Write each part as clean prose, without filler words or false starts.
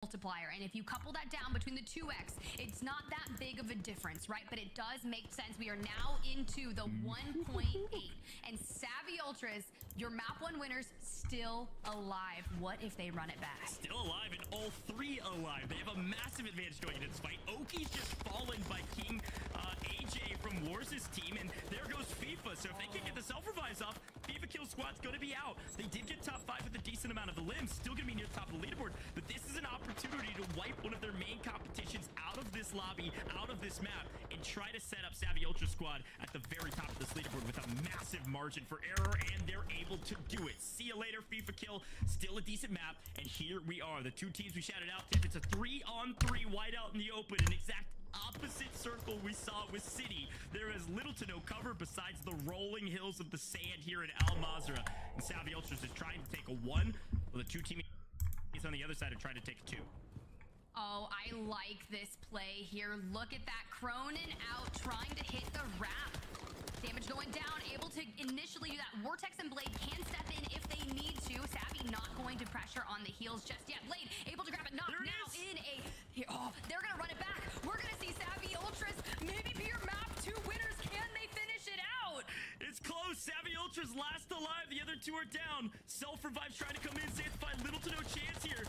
multiplier, and if you couple that down between the 2x, it's not that big of a difference, right? But it does make sense. We are now into the 1.8, and Savvy Ultras, your map 1 winners, still alive. What if they run it back? Still alive, and all 3 alive. They have a massive advantage going into this fight. Oki's just fallen by King AJ from Wars' team, and there goes FIFA. So if they can get the self-revives off, FIFA Kill Squad's going to be out. They did get top 5 with a decent amount of the limbs, still going to be near the top of the leaderboard, but this is an opportunity to wipe one of their main competitions out of this lobby, out of this map, and try to set up Savvy Ultra Squad at the very top of this leaderboard with a massive margin for error, and they're able to do it. See you later, FIFA Kill. Still a decent map, and here we are. The 2 teams we shouted out to. It's a 3-on-3 whiteout in the open, an exact opposite circle we saw with City. There is little to no cover besides the rolling hills of the sand here in Al Mazrah. And Savvy Ultras is trying to take a 1, while the 2 teams on the other side are trying to take a 2. Oh, I like this play here. Look at that. Cronin out trying to hit the wrap. Damage going down, able to initially do that. Vortex and Blade can step in if they need to. Savvy not going to pressure on the heels just yet. Blade able to grab it, knock now in a... Oh, they're going to run it back. We're going to see Savvy Ultras maybe be your map 2 winners. Can they finish it out? It's close. Savvy Ultras last alive. The other 2 are down. Self-revive's trying to come in. Safe find. Little to no chance here.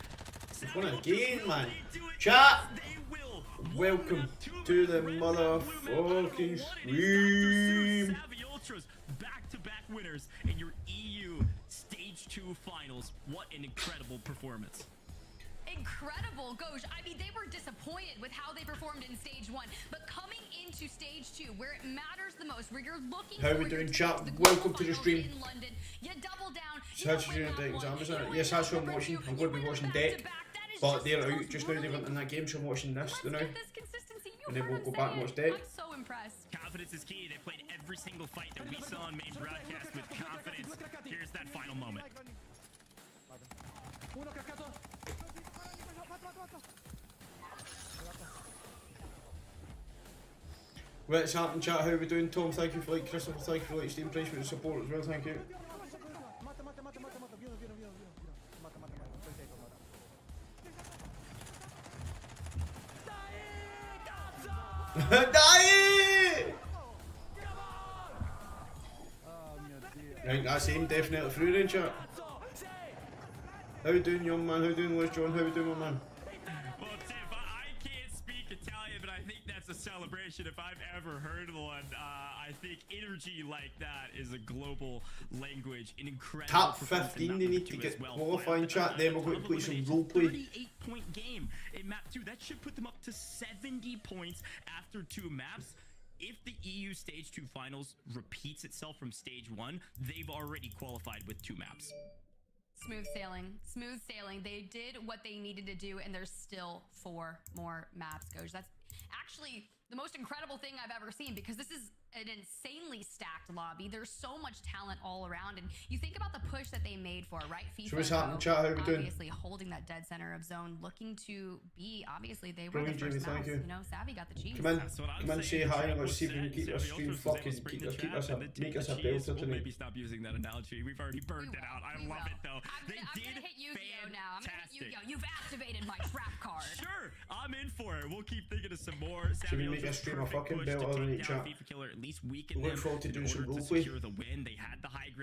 What a game, man. Chat! Welcome to the motherfucking stream. Savvy Ultras, back-to-back winners in your EU Stage 2 finals. What an incredible performance. Incredible, Gosh. I mean, they were disappointed with how they performed in Stage 1, but coming into Stage 2, where it matters the most, where you're looking How we doing, chat? Welcome to the stream. in London, you double down. So how's you doing, Amazon? Yes, that's what I'm watching. I'm going to be watching Deck, but they're out just now. They went in that game, so I'm watching this now. And then we'll go back and watch Deck. I'm so impressed. Confidence is key. They played every single fight that we saw on main broadcast with confidence. Here's that final moment. What's happening, chat? How we doing, Tom? Thank you for like Christopher. Thank you for like Steam Price for the support as well. Thank you. Die! I think that's him definitely through then, chat. How you doing, young man? How you doing, Lewis John? How you doing, my man? Well, Tiff, I can't speak Italian, but I think that's a celebration if I've ever heard one. I think energy like that is a global language, an incredible. Top 15, they need to get qualifying, chat. Then we're going to play some roleplay. 38-point game in map 2. That should put them up to 70 points after 2 maps. If the EU Stage 2 finals repeats itself from Stage 1, they've already qualified with 2 maps. Smooth sailing. Smooth sailing. They did what they needed to do, and there's still 4 more maps, Gosh. That's actually the most incredible thing I've ever seen, because this is an insanely stacked lobby. There's so much talent all around, and you think about the push that they made for, right? FIFA, so what's happening, chat? How we doing? Obviously holding that dead center of zone, looking to be, obviously they were the first mouse. You know, Savvy got the cheese. Come in, say hi, and let's see if we can keep our stream fucking, make us a belter tonight. Maybe stop using that analogy. We've already burned it out. I love it though. I'm gonna hit Yu-Gi-Oh now. I'm gonna hit Yu-Gi-Oh. You've activated my trap card. Sure, I'm in for it. We'll keep thinking of some more. Should we make a stream a fucking belter on each chat? Look forward to doing some roleplay.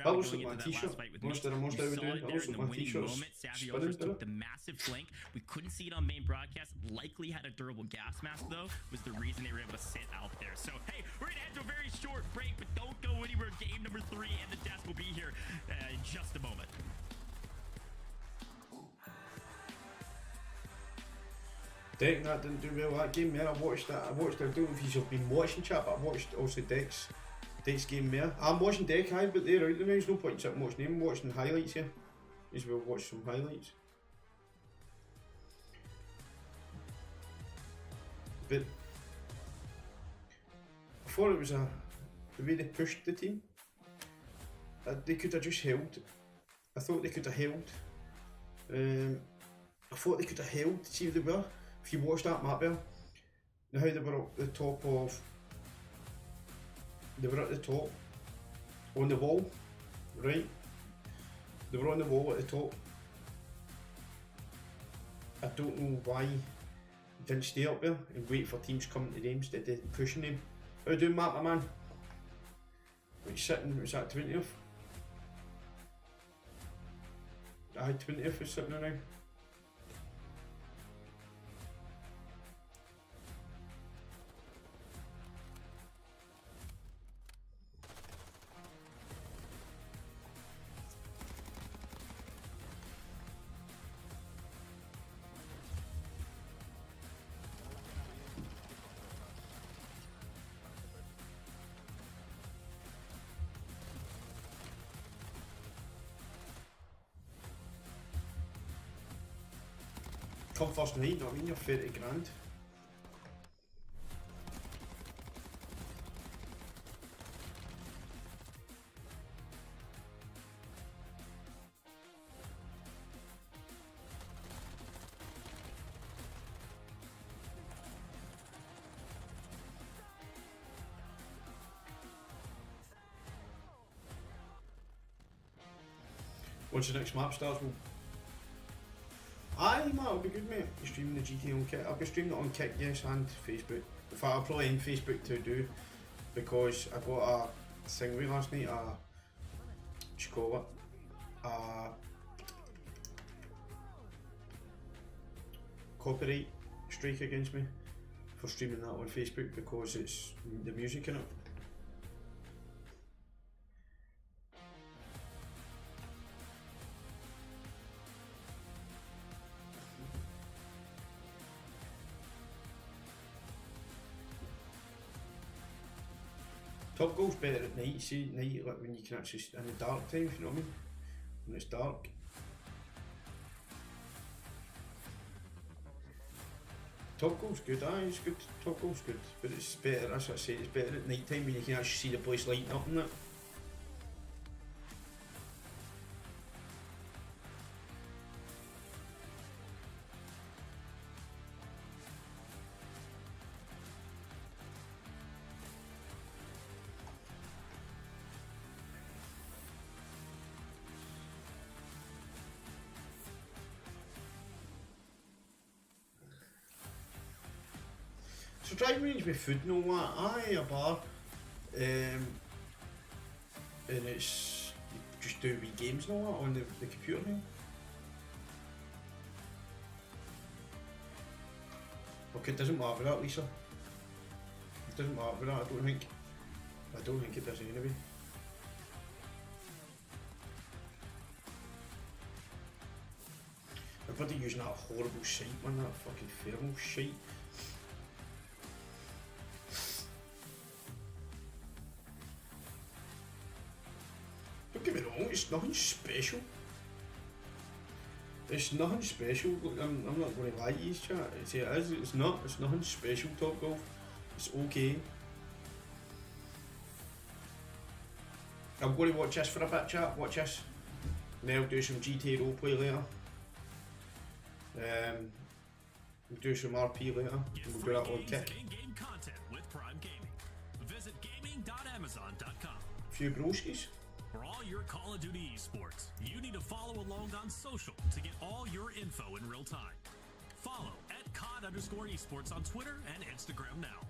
That looks like my t-shirt. Most of we doing. That looks like my t-shirt. Spinning, took the massive flank. We couldn't see it on main broadcast. Likely had a durable gas mask though, was the reason they were able to sit out there. So hey, we're gonna head to a very short break, but don't go anywhere. Game number 3 and the desk will be here in just a moment. Deck that didn't do well that game, man. I watched that. I don't know if you've been watching, chat, but I watched also Deck's game there. I'm watching Deck, but they're out there. There's no point in sitting watching them. I'm watching highlights here. As well watch some highlights. But I thought it was the way they pushed the team. They could have just held. I thought they could have held. I thought they could have held. See who they were. If you watch that map there, now how they were at the top of. They were at the top, on the wall, right? They were on the wall at the top. I don't know why he didn't stay up there and wait for teams coming to them instead of pushing them. How you doing, Matt, my man? What you sitting, was that 20th? Aye, 20th was sitting around. Come first night, you know what I mean? You're 30 grand. Once the next map starts, we'll... Aye, man, it'll be good, mate. You're streaming the GTA on Kick. I'll be streaming it on Kick, yes, and Facebook. In fact, I'll probably end Facebook to do, because I got a thing with last night, what you call it, copyright strike against me for streaming that on Facebook because it's the music in it. Top Goal's better at night, you see, at night, like when you can actually, in the dark time, if you know what I mean, when it's dark. Top Goal's good, aye, it's good, Top Goal's good, but it's better, that's what I say, it's better at night time when you can actually see the place lighting up and that. So driving range with food and all that, aye, a bar, and it's, you just do wee games and all that on the computer now. Okay, it doesn't matter with that, Lisa. It doesn't matter with that, I don't think it does anyway. I'm bloody using that horrible site, man, that fucking thermal shite. Don't get me wrong, it's nothing special. It's nothing special, I'm not going to lie to you, chat. It's nothing special, Top Golf. It's okay. I'm going to watch this for a bit, chat, watch this. And then I'll do some GTA roleplay later. We'll do some RP later, and we'll do that on Kick. In-game content with Prime Gaming. Visit gaming.amazon.com. A few broskies. For all your Call of Duty esports, you need to follow along on social to get all your info in real time. Follow at COD_esports on Twitter and Instagram now.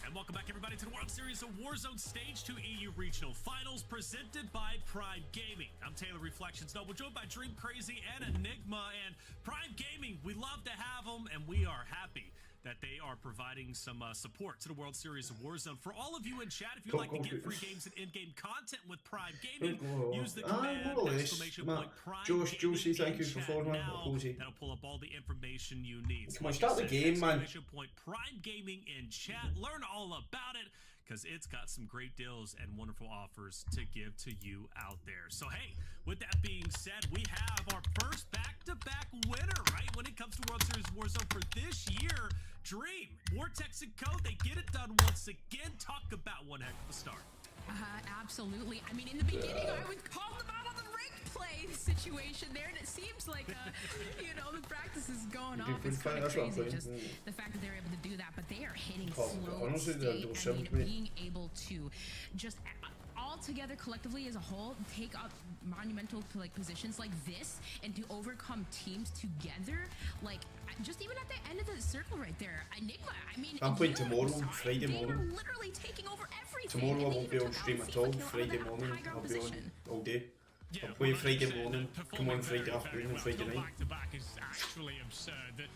And welcome back, everybody, to the World Series of Warzone Stage 2 EU Regional Finals presented by Prime Gaming. I'm Taylor Reflections Noble, joined by Dream Crazy and Enigma. And Prime Gaming, we love to have them, and we are happy that they are providing some support to the World Series of Warzone. For all of you in chat, if you'd like to get free games and in-game content with Prime Gaming, use the command exclamation point Prime Josh, Josie, thank you for following. That'll pull up all the information you need. Come on, start the game, man. Exclamation point Prime Gaming in chat. Learn all about it, because it's got some great deals and wonderful offers to give to you out there. So hey, with that being said, we have our first back-to-back winner, right? When it comes to World Series Warzone for this year, Dream, Vortex and Co, they get it done once again. Talk about one heck of a start. Absolutely. I mean, in the beginning, I was called them out on the ranked play situation there, and it seems like, you know, the practice is going off. It's kind of crazy, just the fact that they're able to do that, but they are hitting slow, honestly, state, and being able to just all all together collectively as a whole take up monumental like positions like this and to overcome teams together, like just even at the end of the circle right there, Enigma, I mean, I'm playing tomorrow, Friday morning. They were literally taking over everything. Tomorrow I won't be on stream at all. Friday morning I'll be on all day. Yeah, I'll play Friday morning, come on Friday afternoon and Friday night. Back to back is actually absurd. The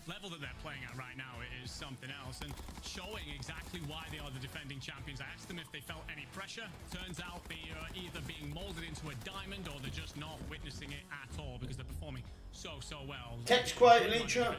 level that they're playing at right now is something else, and showing exactly why they are the defending champions. I asked them if they felt any pressure. Turns out they are either being molded into a diamond or they're just not witnessing it at all because they're performing so well. Kept quiet in each chat.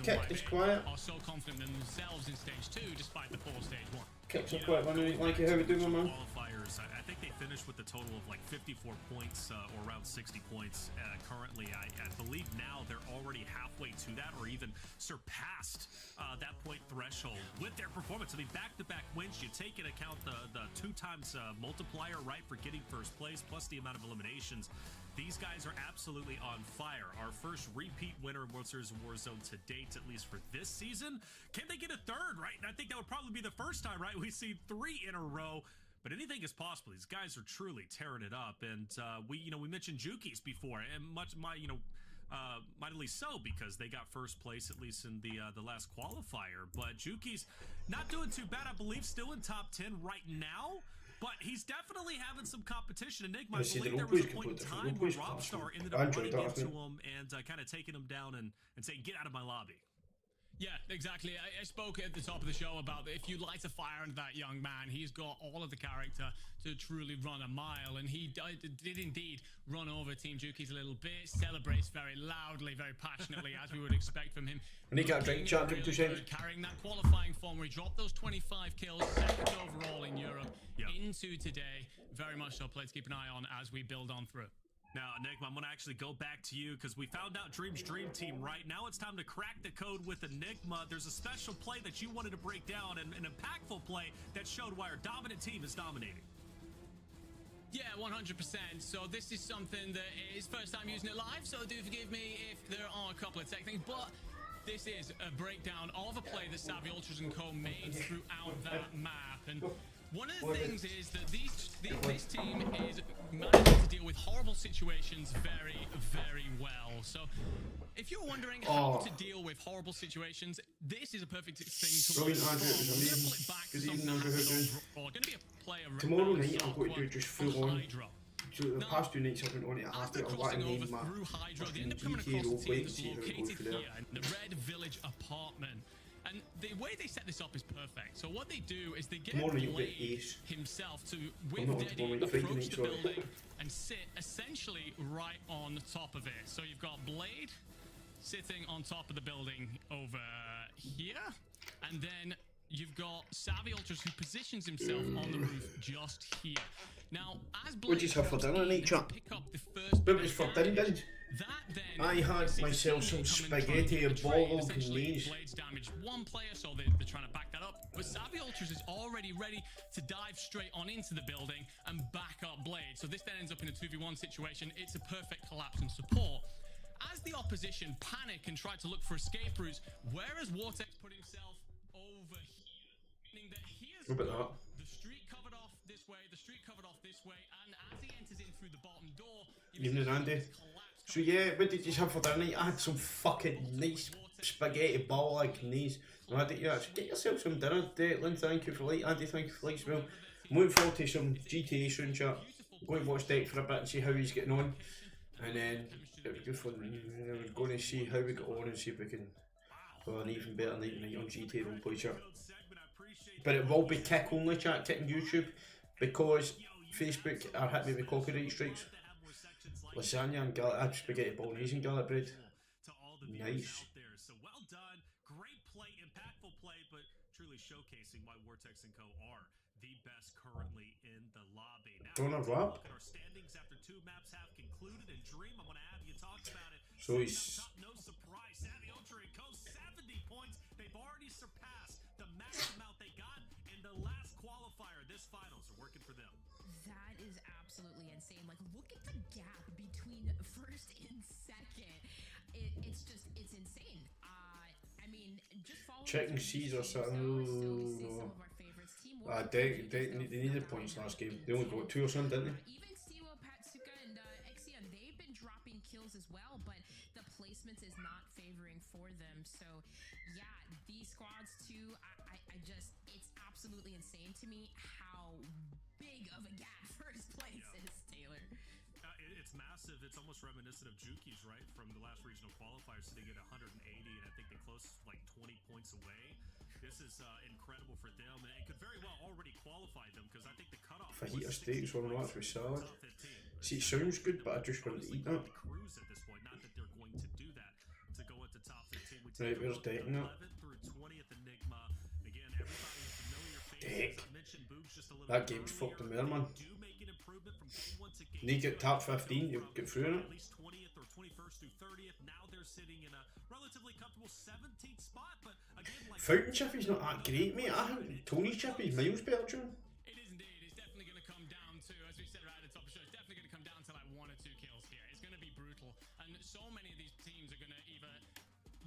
Kept this quiet. Are so confident in themselves in stage 2 despite the poor stage 1. Kept it quiet, man. Like how we doing, man? Qualifiers, I think they finished with a total of like 54 points or around 60 points currently. I believe now they're already halfway to that or even surpassed that point threshold with their performance. I mean, back-to-back wins, you take into account the 2 times multiplier, right, for getting first place plus the amount of eliminations. These guys are absolutely on fire. Our first repeat winner of World Series of Warzone to date, at least for this season. Can they get a third, right? And I think that would probably be the first time, right? We see 3 in a row. But anything is possible. These guys are truly tearing it up. And we mentioned Juki's before, and mightily so because they got first place at least in the last qualifier. But Juki's not doing too bad. I believe still in top 10 right now. But he's definitely having some competition. Enigma, I believe there was a point in time where Robstar ended up running into him and kind of taking him down and saying, "Get out of my lobby." Yeah, exactly. I spoke at the top of the show about if you light a fire into that young man, he's got all of the character to truly run a mile, and he did indeed run over Team Juki's a little bit, celebrates very loudly, very passionately, as we would expect from him. And he got a drink, chat, give 2 seconds. Carrying that qualifying form where he dropped those 25 kills, second overall in Europe, into today. Very much so, play to keep an eye on as we build on through. Now, Enigma, I'm going to actually go back to you because we found out Dream's Dream Team, right? Now it's time to crack the code with Enigma. There's a special play that you wanted to break down and an impactful play that showed why our dominant team is dominating. Yeah, 100%. So this is something that is first time using it live, so do forgive me if there are a couple of tech things, but this is a breakdown of a play that Savvy Ultras & Co. made throughout that map. And one of the things is that this team is managing to deal with horrible situations very, very well. So if you're wondering how to deal with horrible situations, this is a perfect thing to learn from. We're going to pull it back to something that happens overall. Going to be a play of tomorrow night I'm going to do just full on. So the past 2 nights I've been on it after I want to name my GTA roleplay and see how it goes for there. The Red Village apartment. And the way they set this up is perfect. So what they do is they get Blade himself to, with Deddy, approach the building and sit essentially right on top of it. So you've got Blade sitting on top of the building over here. And then you've got Savvy Ultras who positions himself on the roof just here. Now, as Blade pick up the first for dinner. I had myself some spaghetti and bolognese. Blades damaged 1 player, so they're trying to back that up. But Savvy Ultras is already ready to dive straight on into the building and back up Blade. So this then ends up in a 2v1 situation. It's a perfect collapse and support. As the opposition panic and try to look for escape routes, whereas Vortex put himself over here, meaning that he has got the street covered off this way, the street covered off this way, and as he enters in through the bottom door, evening, Andy. So yeah, what did you have for dinner? I had some fucking nice spaghetti bolognese. I had to, get yourself some dinner, Declan. Thank you for light. Andy, thank you for light as well. I'm looking forward to some GTA soon, chat. I'm going to watch Deck for a bit and see how he's getting on. And then it'll be good fun. We're going to see how we get on and see if we can have an even better night tonight on GTA roleplay, chat. But it will be kick only, chat, kick on YouTube, because Facebook are hitting me with copyright strikes. Lasagna and spaghetti bolognese and garlic bread. Nice. So well done, great play, impactful play, but truly showcasing why Vortex & Co. are the best currently in the lobby. Now, don't have rap. Look at our standings after 2 maps have concluded, and Dream, I'm going to have you talk about it. So he's no surprise, Savvy Ultra & Co. 70 points. They've already surpassed the max amount they got in the last qualifier. This finals are working for them. That is absolutely insane. Like, look at the gap between first and second. It's insane. I mean, just following checking Caesar, some of our favorites. Team They needed points last game. They only got 2 or something, didn't they? Even Siwa, Patsuka, and Exion, they've been dropping kills as well, but the placements is not favoring for them. So, yeah, these squads too, I just, it's absolutely insane to me how big of a gap first place is, Taylor. It's massive. It's almost reminiscent of Juki's, right? From the last regional qualifier, sitting at 180, and I think they closed like 20 points away. This is incredible for them, and it could very well already qualify them because I think the cutoff. Fajita steaks on that with salad. See, it sounds good, but I just want to eat that. Cruise at this point. Not that they're going to do that to go into top 15. We Right, where's Deck now? 11th through 20th Enigma. Again, everybody's familiar faces. Deck. I mentioned Boogs just a little That bit game's earlier. fucked them there, man. Do make an improvement from game 1 to game They get 2. top 15, you'll get through it. At least 20th or 21st through 30th. Now they're sitting in a relatively comfortable 17th spot, but again, like Fountain Chippy's not that great, mate. I think Tony's Chippy's miles better, John. It is indeed. It's definitely going to come down to, as we said right at the top of the show, it's definitely going to come down to like 1 or 2 kills here. It's going to be brutal. And so many of these teams are going to either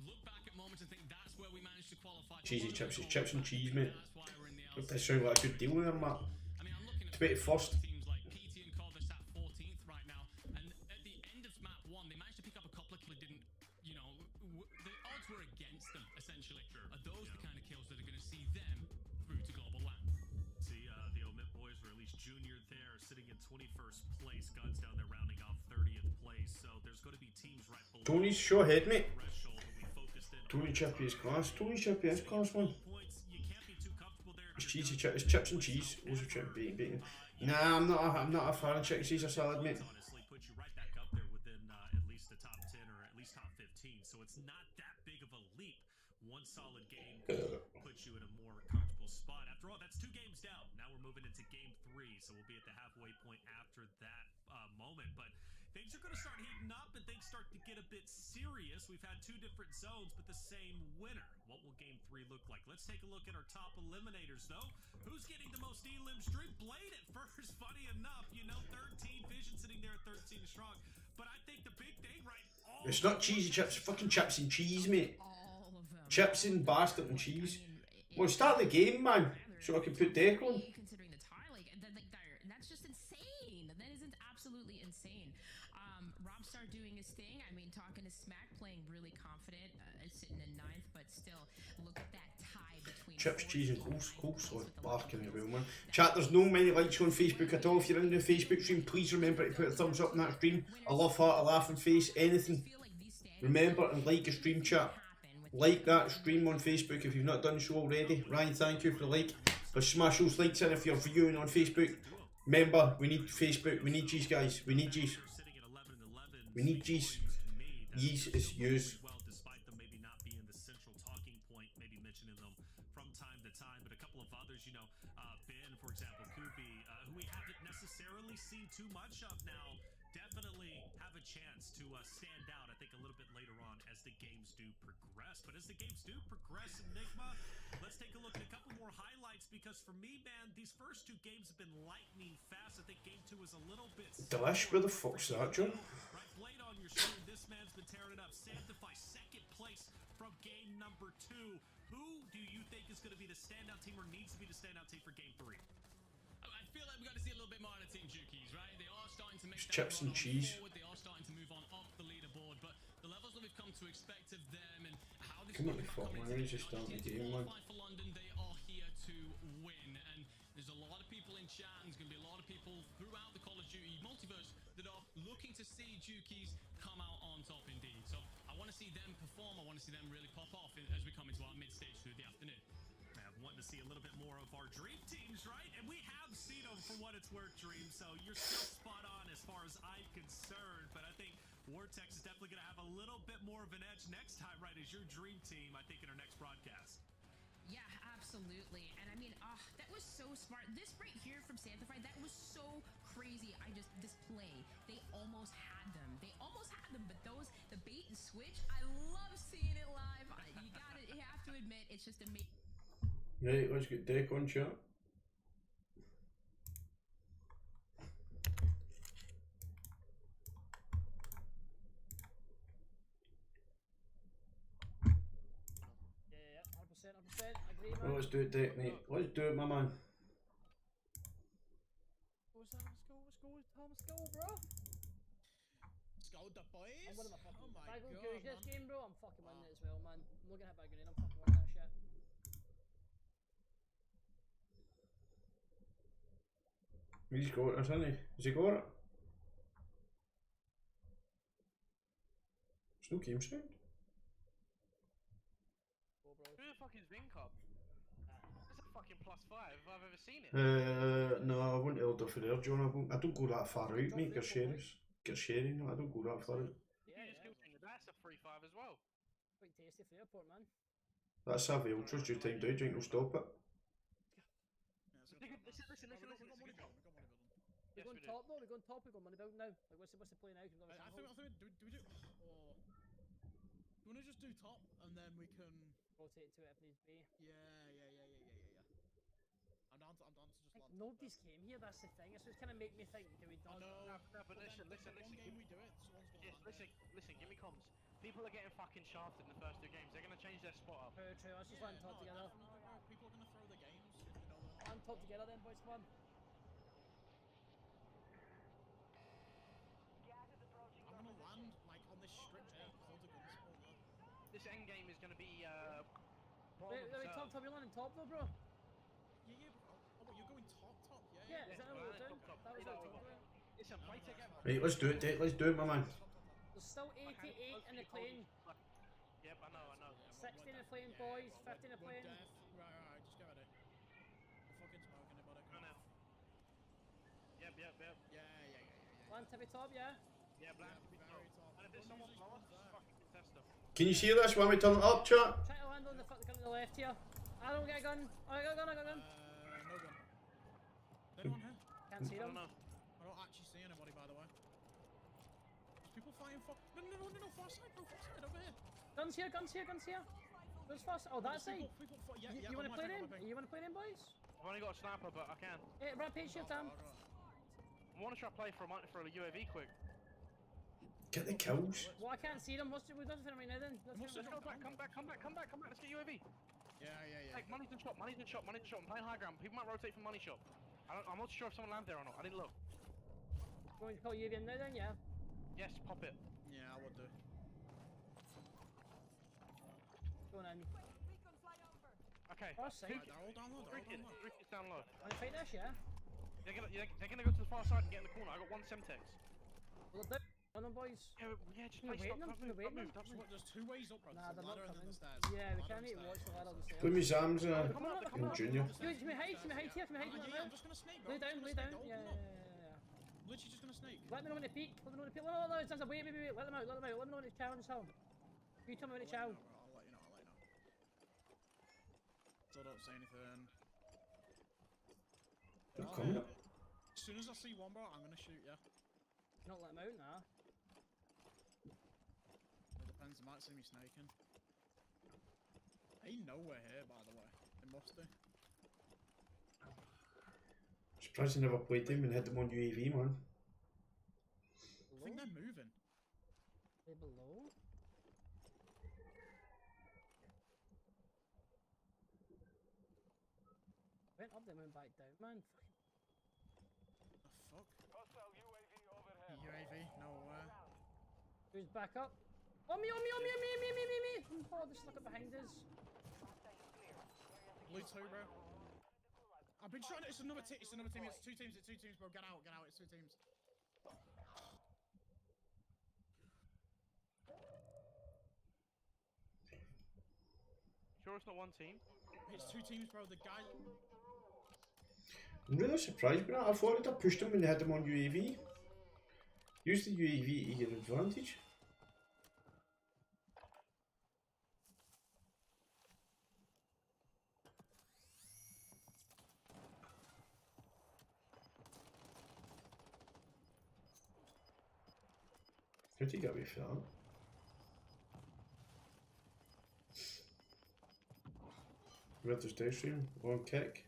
look back at moments and think that's where we managed to qualify. Cheesy chips, it's chips and cheese, mate. That's why we're in the That sounds like a good deal with them, Matt. I mean, I'm looking at 21st. teams like PT and Cod, they're sat 14th right now. And at the end of map 1, they managed to pick up a couple of kills. Didn't, you know, the odds were against them, essentially. Are those the kind of kills that are going to see them through to global land? see the Omit boys, or at least Junior there, sitting in 21st place. Guns down there rounding off 30th place. So there's going to be teams right below Tony's show ahead, mate. threshold that we focused in. Tony Chippy is class. Tony Chippy is class, man. Points, you can't be too comfortable there. It's cheesy chips, it's chips and cheese. Those are chip bacon. Nah, I'm not a fan of chicken Caesar salad, mate. Honestly, put you right back up there within at least the top 10 or at least top 15. So it's not that big of a leap. One solid game puts you in a more comfortable spot. After all, that's 2 games down. Now we're moving into game 3, so we'll be at the halfway point after that moment. But things are going to start heating up, and things start to get a bit serious. We've had 2 different zones, but the same winner. What will game 3 look like? Let's take a look at our top eliminators, though. Who's getting the most elim streak? Blade at first, funny enough. You know, 13 Vision sitting there at 13 strong. But I think the big thing, right? It's not cheesy chips, fucking chips and cheese, mate. All of them. Chips and bastard and cheese. Well, start the game, man, so I can put deck on. Considering the tie, like that's just insane. That isn't absolutely insane. Robstar doing his thing. I mean, talking to Smack, playing really confident, sitting in 9th, but still, look at that tie between Chips, cheese and 14 coleslaw. with the Barking as level well, man. Chat, there's no many likes on Facebook at all. If you're in the Facebook stream, please remember to put a thumbs up in that stream. A love heart, a laughing face, anything. feel like these standings Remember and like a stream, chat. happen with Like that stream on Facebook if you've not done so already. Ryan, thank you for the like. But smash those likes in if you're viewing on Facebook. Remember, we need Facebook. We need G's, guys. We need G's. We need G's. Yees is use. Well, despite them maybe not being the central talking point, maybe mentioning them from time to time, but a couple of others, you know, Ben, for example, Kubi, who we haven't necessarily seen too much of now, definitely have a chance to stand out, I think, a little bit later on as the games do progress. But as the games do progress, Enigma, let's take a look at a couple more highlights, because for me, man, these first 2 games have been lightning fast. I think game 2 is a little bit... Delish, where the fuck's that, John? Right, Blade on your screen. This man's been tearing it up. Sanctify, 2nd place from game number 2. Who do you think is going to be the standout team, or needs to be the standout team for game 3? I feel like we've got to see a little bit more out of Team Juki's, right? They are starting to make It's that chips run and cheese. forward. They are starting to move on up the leaderboard, but the levels that we've come to expect of them and how this Come on, is fuck, man. He's just starting the game, man. for London, they are here to win, and there's a lot of people in chat, and there's going to be a lot of people throughout the Call of Duty multiverse that are looking to see Juki's come out on top indeed. So I want to see them perform. I want to see them really pop off as we come into our mid-stage through the afternoon. Wanting to see a little bit more of our dream teams, right? And we have seen them for what it's worth, Dream. So you're still spot on as far as I'm concerned. But I think Vortex is definitely going to have a little bit more of an edge next time, right? As your dream team, I think, in our next broadcast. Yeah, absolutely. And I mean, that was so smart. This right here from Sanctify, that was so crazy. This play, they almost had them. But the bait and switch, I love seeing it live. You have to admit, it's just amazing. Right, let's get deck on, chat. Yeah, 100%, I agree, man. Well, let's do it, deck, mate. Let's do it, my man. Let's go, bro. Let's go, the boys. I'm winning my fucking. Oh my If I go god, Googe this man. game, bro, I'm fucking winning it as well, man. I'm not gonna hit by a grenade, I'm fucking winning that shit. He's got it, hasn't he? Has he got it? There's no game sound. Go, bro. Who the fuck is Vincop? It's a fucking +5 if I've ever seen it. No, I won't order for there, John. I don't go that far out, mate. Get sharing. I don't go that far out. Yeah, You just yeah. killed me. That's a 3-5 as well. Quite tasty for the airport, man. That's Savvy Ultras, just timed out, you ain't no stop it. Listen. We got money building. We're Yes, going we do. top though, we're going top, we're going money building now. Like, what's the play now? 'Cause we've got I the think do we do? Oh. Do you want to just do top and then we can? rotate to it if needs be. Yeah. I'm down to just land. Like, nobody's came here, that's the thing. It's just kind of make me think, do we I dodge? know. No, but then listen. One game we do it. Someone's gonna Yes, land it. listen, give me comms. People are getting fucking shafted in the first 2 games. They're gonna change their spot up. True, let's just land top together. No, people are gonna throw the games. You know that. Land top together then, boys, come on. I'm gonna land like on this strip here. Hold the gun spawn there. This end game is gonna be Wait, top, you're landing top though, bro. Yeah. But you're going top. Yeah, is that what we're doing? top. That was what we're doing. Listen, play together. Right, let's do it, Dick. Let's do it, my man. There's still 88 in the plane, Yep, I know. 16 in the plane, boys, 15 in the We're plane. deaf. Right. Just get ready. We're fucking smoking it, buddy. Go now. Yep. Yeah. Land tippy top, yeah? Yeah, black. Very top. And if there's someone below us, just fucking contest them. Can you see this when we turn it up, chat? Try to land on the gun to the left here. I don't get a gun. I got a gun. No gun. Anyone here? Can't see I them. don't know. I don't actually see anybody, by the way. There's people fighting for. No, far side, bro, far side, over here. Guns here. Where's fast? Oh, that side. Yeah, You want to on play my them? ping. You want to play them, boys? I've only got a sniper, but I can. Hey, rampage here, Tam. I want to try play for a UAV quick. Get the kills. Well, I can't see them. We've done something right now then. Let's go back. Come back. Let's get UAV. Yeah. Like, money's in shop. I'm playing high ground. People might rotate from money shop. I'm not sure if someone landed there or not. I didn't look. Going to call you in now then, yeah? Yes, pop it. Yeah, I would do. Going in. Okay. Oh, sight. Right, they're all down low. Rick is down low. Want to fight this, yeah? They're gonna go to the far side and get in the corner. I got 1 Semtex. Well, they're down on them, boys. Yeah, just They're play waiting stop. them, they're waiting them. There's 2 ways up, bro. Nah, There's they're a not ladder and then coming. the stairs. Yeah, we Ladder can't and even watch the ladder on the stairs. Put me Zams Come on, in Junior. Yo, to me height here, Yeah, I'm just gonna snake, bro. Lay down. Don't Yeah. pull up. Literally just gonna snake. Let me know when they peek. No, wait. Let them out. Let me know when it's challenge home. You tell me when it's challenge. I'll let you know. So don't say anything. They're coming up. As soon as I see one, bro, I'm gonna shoot you. Not let them out, nah. It depends, they might see me snaking. Ain't nowhere here, by the way. They must do. Surprised I never played them and hit them on UAV, man. I think they're moving. They below? Went up, they went back down, man. The fuck? UAV? No way. Who's back up? Oh, me! Oh, they stuck up behind us. Blue 2, bro. I've been trying to. It's another team. It's 2 teams, bro. Get out. It's 2 teams. Sure, it's not one team. It's 2 teams, bro. The guy. I'm really surprised by that. I thought I'd have pushed them when they had them on UAV. Use the UAV to your advantage. Pretty got me for that. Red to station, 1 kick.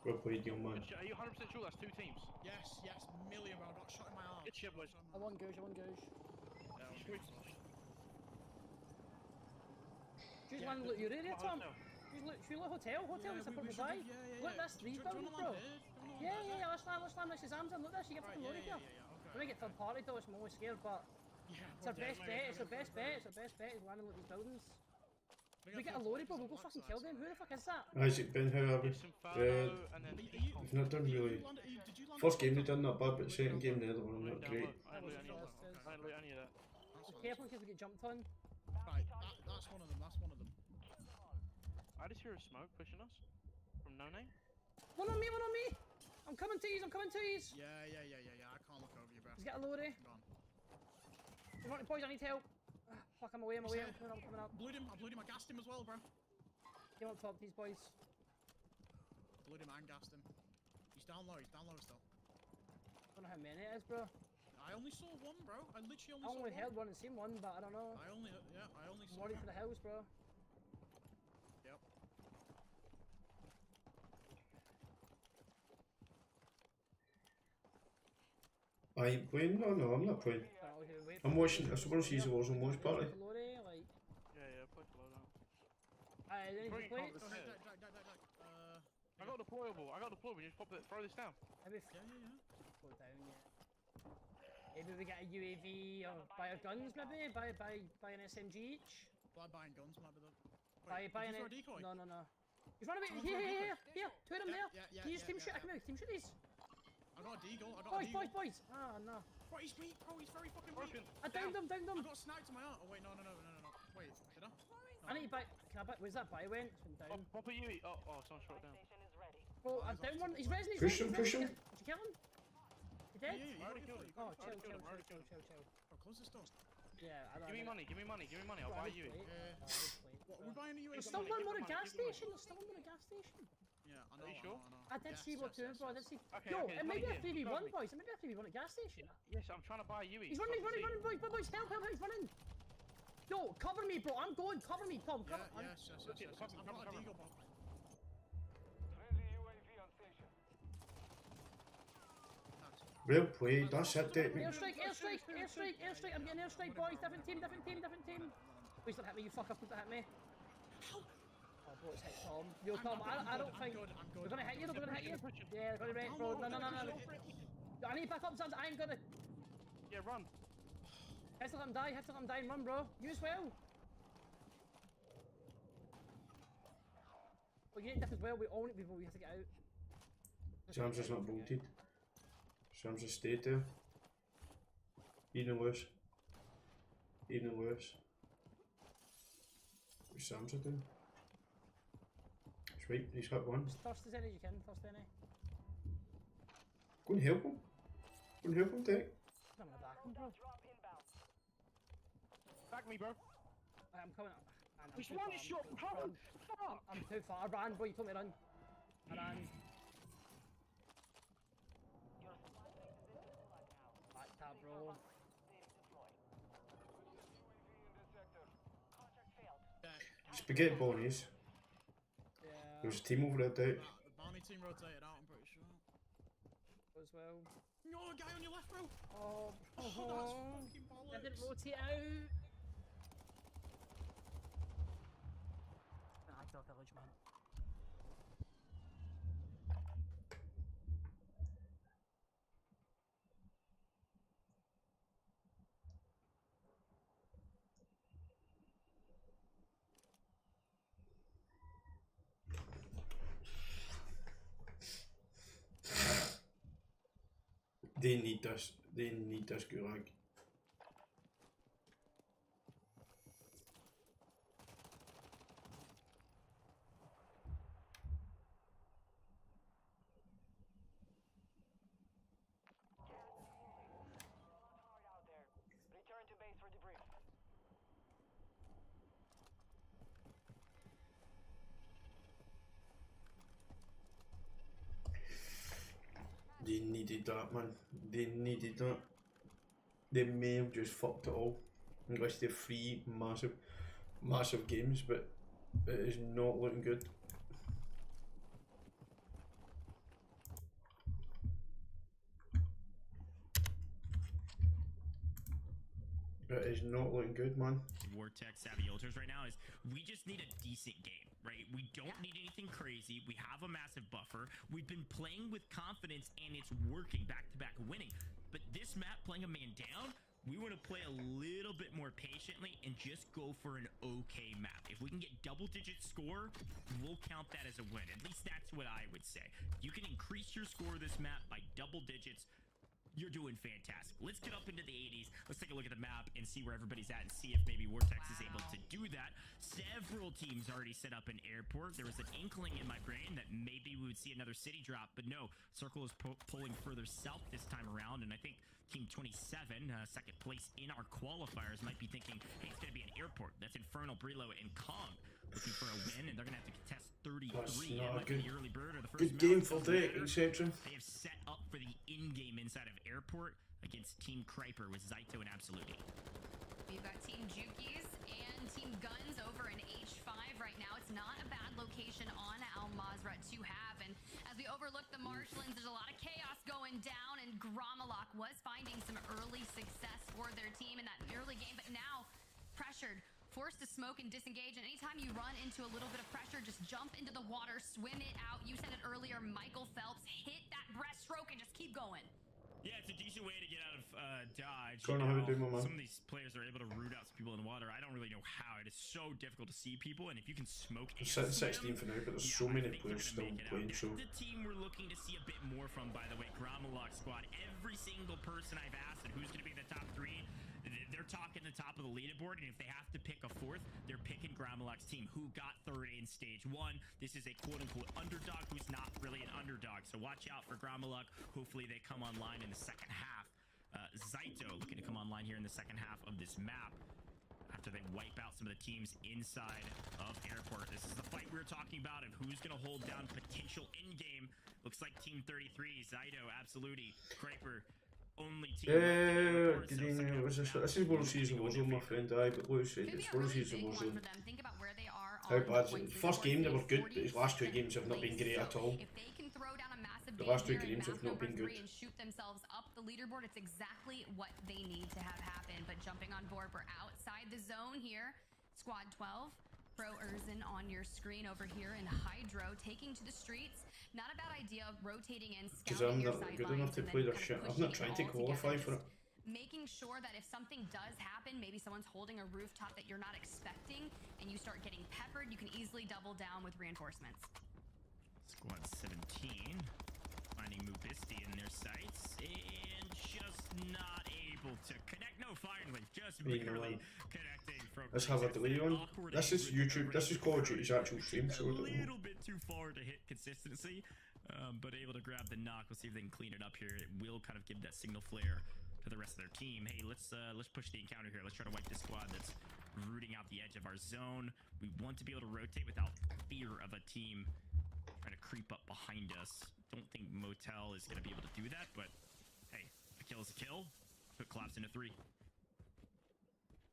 Well played, young man. Are you 100% sure that's 2 teams? Yes, million, bro. Not shot in my arm. Good shit, boys. I want Googe. Choose one, look your area, Tom. Choose look hotel. Hotel is a proper buy. Look, that's 3 buildings, bro. Yeah, let's land next to Zamzam. Look at this, you get fucking loaded here. Okay. When I get third party though, it's more scared, but it's our best bet, it's our best bet, it's our best bet is landing with these buildings. If we get a lorry, bro, we'll go fucking kill them. Who the fuck is that? Isaac, Ben, how are we? Inferno and then We've not done really. Did you land First game we done not bad, but second game the other one not great. I didn't loot any of that. I didn't loot any of that. Be careful in case we get jumped on. Right, that's one of them, that's one of them. I just hear a smoke pushing us from No Name. One on me, one on me! I'm coming to yous, I'm coming to yous! Yeah, I can't look over you, bro. He's got a lorry. I'm gone. He's running, boys, I need help. Ah, fuck, I'm away, I'm coming up, I'm coming up. Blew him, I gassed him as well, bro. Get on top, these boys. Blew him and gassed him. He's down low still. Don't know how many it is, bro. I only saw one, bro. I literally I only only saw heard one and seen one, but I don't know. I only I'm saw worried one. for the house, bro. Yep. I ain't playing? Oh no, I'm not playing. I'm watching, I suppose he's a Warzone watch party. Lorry, like... Yeah, play for loadout. Then Bring he it, plates. can't Drag. I got deployable. You just pop it, throw this down. Maybe go down, yeah. Maybe we get a UAV or buy our guns, maybe? Buy an SMG each? Buying guns might be the... Buy Did you an... throw a decoy? No. He's running away. Someone throw a Here. decoy. Two of them there. Yeah, Can you just team shoot? yeah. I can team shoot these. I got a deagle, Boys. Ah, no. Bro, he's weak, bro, he's very fucking weak. Broken. I downed them. I got sniped in my arm. Oh wait, no. Wait, did I? I need to buy... Can I buy... Where's that buy went? It's been down. Pop a UE. Oh, someone shot down. Bro, I'm down one. He's resing. Push him. Did you kill him? You dead? Yeah, you already killed him. Oh, Already chill. killed him. Bro, close this door. Yeah, I don't Give me money. I'll buy you. What, we're buying a UE? There's still one more at a gas station. Yeah, I know. Are you sure? I did see what two, bro. I did see. Okay, Yo, okay, it may be a money here. 3v1, Trust me. boys. It may be a 3v1 at gas station. Yes, I'm trying to buy a UE. He's running, boys. Help, he's running. Yo, cover me, bro. I'm going. Cover me, Tom. Cover. Yes. I've got a deagle, bro. Well played, that's it, technique. Airstrike. I'm getting airstrike, boys. Different team. Please don't hit me, you fucker. Please don't hit me. Oh, bro, it's hit Tom. Yo, Tom, I don't think... They're gonna hit you, Yeah, they're gonna wreck, bro. No. Yo, I need to back up, Sons. I ain't gonna... Yeah, run. Have to let him die, and run, bro. You as well. Well, you need diff as well. We all need people. We have to get out. Sam's just not bolted. Sam's just stayed there. Even worse. What's Sam's doing? Sweet, he's hit one. Just thrust as any as you can. Go and help him, Tech. I'm gonna back him, bro. Back me, bro. I'm coming up. Which one is shot? Fuck! I'm too far. I ran, bro. You told me to run. I ran. Back tab, bro. Spaghetti Bonnies. Yeah. There's a team over there, Tech. The Barney team rotated out, I'm pretty sure. As well. No, a guy on your left, bro. Oh, that's fucking bollocks. I didn't rotate out. Nah, I killed village, man. They need this gulag. They needed that, man. They needed that. They may have just fucked it all. Unless they're three massive games, but it is not looking good. It is not looking good, man. Vortex Savvy Ultras right now is we just need a decent game, right? We don't need anything crazy. We have a massive buffer. We've been playing with confidence and it's working, back-to-back winning. But this map, playing a man down, we want to play a little bit more patiently and just go for an okay map. If we can get double-digit score, we'll count that as a win. At least that's what I would say. You can increase your score this map by double digits. You're doing fantastic. Let's get up into the 80s. Let's take a look at the map and see where everybody's at and see if maybe Vortex is able to do that. Several teams already set up an airport. There was an inkling in my brain that maybe we would see another city drop, but no. Circle is pulling further south this time around, and I think Team 27, second place in our qualifiers, might be thinking, hey, it's going to be an airport. That's Infernal, Brilo, and Kong looking for a win, and they're going to have to contest 33. That's It not a might be good, the early bird or the first good mouse. game for Doesn't Dick, matter. etc. They have set up for the in-game inside of Airport against Team Kryper with Zyto and Absoluti. We've got Team Jukies and Team Guns over in H5 right now. It's not a bad location on Al Mazrah to have. And as we overlook the marshlands, there's a lot of chaos going down, and Gromalok was finding some early success for their team in that early game, but now pressured, forced to smoke and disengage. And anytime you run into a little bit of pressure, just jump into the water, swim it out. You said it earlier, Michael Phelps, hit that breaststroke and just keep going. Yeah, it's a decent way to get out of dodge. Don't know how to do my man. Some of these players are able to root out some people in the water. I don't really know how. It is so difficult to see people, and if you can smoke and It's at swim, 16 for now, but there's yeah, so I many think they're players gonna still make it playing, out. so... The team we're looking to see a bit more from, by the way, Gromalok squad. Every single person I've asked and who's going to be in the top 3, they're talking the top of the leaderboard, and if they have to pick a 4th, they're picking Gromalok's team, who got 3rd in stage 1. This is a quote-unquote underdog who's not really an underdog, so watch out for Gromalok. Hopefully they come online in the second half. Zyto looking to come online here in the second half of this map after they wipe out some of the teams inside of Airport. This is the fight we were talking about of who's going to hold down potential in-game. Looks like Team 33, Zyto, Absoluti, Kryper, only team left in Airport, so this is World Series of Wsow, my friend. Aye, but Lewis said Could it's be a World really Series of big one Wsow. for them. Think about where they are How on bad? the points First leaderboard. game they were good, but 40th his last 2 games have not been great at all. If they can throw down a massive The last 2 game here in games have map not been number good. 3 and shoot themselves up the leaderboard, it's exactly what they need to have happen. But jumping on board, we're outside the zone here. Squad 12, Pro Urzen on your screen over here, and Hydro taking to the streets. Not a bad idea, rotating in, Because scouting I'm your not sight good lines, enough to and play then their kind shit. of I'm not pushing trying to all qualify together, for it. just making sure that if something does happen, maybe someone's holding a rooftop that you're not expecting, and you start getting peppered, you can easily double down with reinforcements. Squad 17 finding Mubisti in their sights and just not able to connect. No, finally, just barely connecting from. Let's have a delay on. This is YouTube. This is Call of Duty's actual stream, so a I don't know. little bit too far to hit consistency, but able to grab the knock. We'll see if they can clean it up here. It will kind of give that signal flare to the rest of their team. Hey, let's push the encounter here. Let's try to wipe this squad that's rooting out the edge of our zone. We want to be able to rotate without fear of a team trying to creep up behind us. Don't think Motel is going to be able to do that, but hey, a kill is a kill. Put Collapse into 3.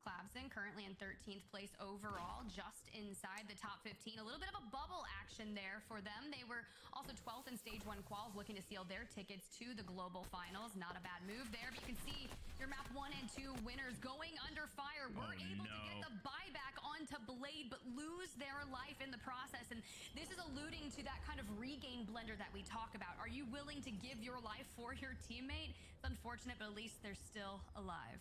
Clabson currently in 13th place overall, just inside the top 15. A little bit of a bubble action there for them. They were also 12th in stage 1 quals, looking to seal their tickets to the global finals. Not a bad move there, but you can see your map 1 and 2 winners going under fire. We're able to get the buyback onto Blade, but lose their life in the process. And this is alluding to that kind of regain blender that we talk about. Are you willing to give your life for your teammate? It's unfortunate, but at least they're still alive.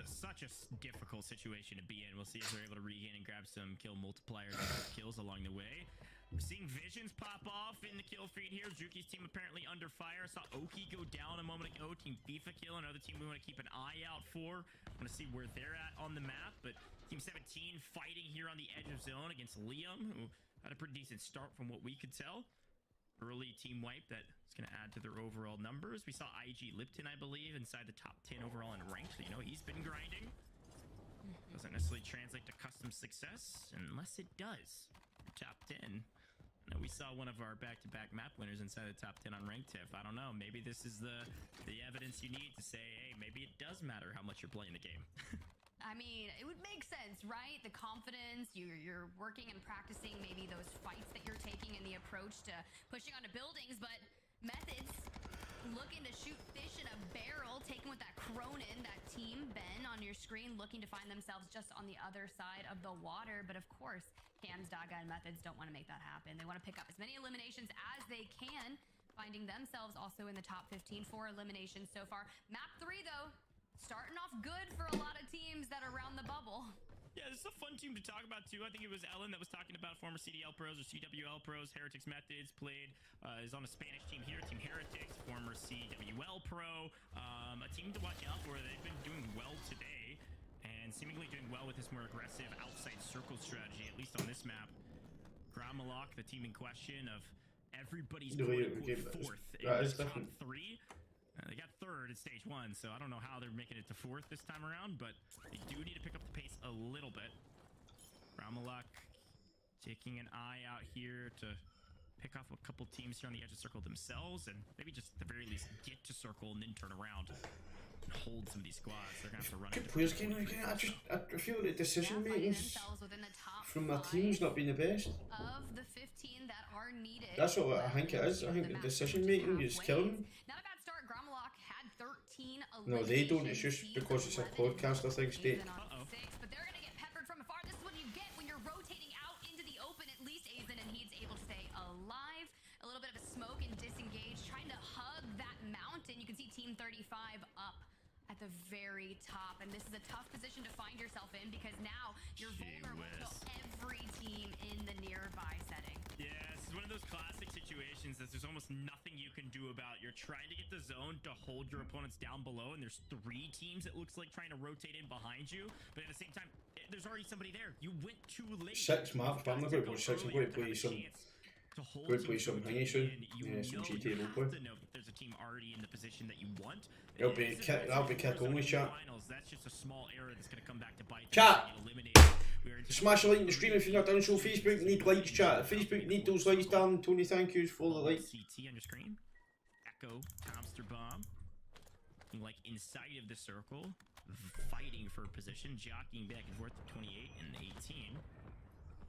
Such a difficult situation to be in. We'll see if they're able to regain and grab some kill multipliers and kills along the way. We're seeing visions pop off in the kill feed here. Juki's team apparently under fire. Saw Oki go down a moment ago. Team FIFA kill, another team we want to keep an eye out for. Want to see where they're at on the map. But Team 17 fighting here on the edge of zone against Liam, who had a pretty decent start from what we could tell. Early team wipe that is going to add to their overall numbers. We saw IG Lipton, I believe, inside the top 10 overall in ranked. So, you know, he's been grinding. Doesn't necessarily translate to custom success, unless it does. Top 10. Now, we saw one of our back-to-back map winners inside the top 10 on ranked TIFF. I don't know. Maybe this is the evidence you need to say, hey, maybe it does matter how much you're playing the game. I mean, it would make sense, right? The confidence, you're working and practicing maybe those fights that you're taking and the approach to pushing onto buildings, but methods looking to shoot fish in a barrel, taken with that Cronin, that team, Ben, on your screen, looking to find themselves just on the other side of the water. But of course, Cams, Daga, and Methods don't want to make that happen. They want to pick up as many eliminations as they can, finding themselves also in the top 15 for eliminations so far. Map 3, though, starting off good for a lot of teams that are around the bubble. Yeah, this is a fun team to talk about, too. I think it was Ellen that was talking about former CDL pros or CWL pros. Heretics Methods played, is on a Spanish team here, Team Heretics, former CWL pro. A team to watch out for. They've been doing well today and seemingly doing well with this more aggressive outside circle strategy, at least on this map. Gramalok, the team in question of everybody's quote-unquote fourth in the top 3. They got third at stage 1, so I don't know how they're making it to fourth this time around, but they do need to pick up the pace a little bit. Ramalak taking an eye out here to pick off a couple teams here on the edge of circle themselves, and maybe just at the very least get to circle and then turn around and hold some of these squads. They're gonna have to run Good players game again. I feel the decision making from my team's not been the best. Of the 15 that are needed. That's what I think it is. I think the decision making is killing them. Not a bad start. Gramalok had 13 No, they don't. It's just because it's a podcast, I think, State. But they're going to get peppered from afar. This is what you get when you're rotating out into the open. At least Azen and he's able to stay alive. A little bit of a smoke and disengage, trying to hug that mountain. You can see Team 35 up at the very top, and this is a tough position to find yourself in because now you're vulnerable to every team in the nearby setting. Yeah, this is one of those classic situations that there's almost nothing you can do about. You're trying to get the zone to hold your opponents down below, and there's 3 teams, it looks like, trying to rotate in behind you, but at the same time, there's already somebody there. You went too late. 6 maps, but I'm not going to play 6. I'm going to play some... Going to play some thingy soon. Yeah, some GTA roleplay. There's a team already in the position that you want. That'll be kick only, chat. That's just a small error that's going to come back to bite. Chat! Smash a like in the stream if you're not done so. Facebook need likes, chat. Facebook need those likes done. Tony, thank you for the like. CT on your screen. Echo, Tomster Bomb. Like inside of the circle, fighting for position, jockeying back and forth to 28 and 18.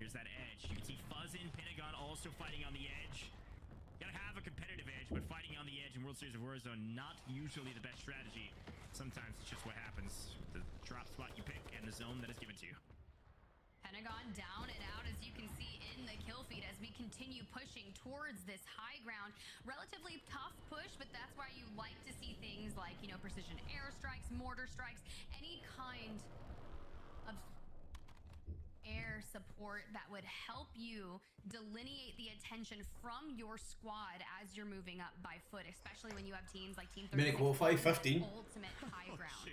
Here's that edge. You can see Fuzz in Pentagon also fighting on the edge. You gotta have a competitive edge, but fighting on the edge in World Series of Warzone, not usually the best strategy. Sometimes it's just what happens with the drop spot you pick and the zone that is given to you. Pentagon down and out, as you can see in the kill feed, as we continue pushing towards this high ground. Relatively tough push, but that's why you like to see things like, you know, precision airstrikes, mortar strikes, any kind of air support that would help you delineate the attention from your squad as you're moving up by foot, especially when you have teams like Team 36 Qualifier 15. ultimate high ground.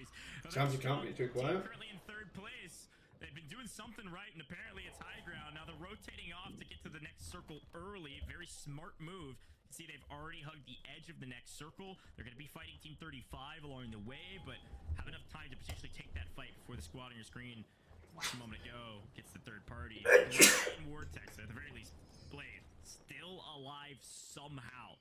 Sounds you can't be too quiet. Currently in 3rd place. They've been doing something right, and apparently it's high ground. Now they're rotating off to get to the next circle early. Very smart move. See, they've already hugged the edge of the next circle. They're going to be fighting Team 35 along the way, but have enough time to potentially take that fight before the squad on your screen a moment ago gets the 3rd party. Vortex, at the very least, Blade still alive somehow.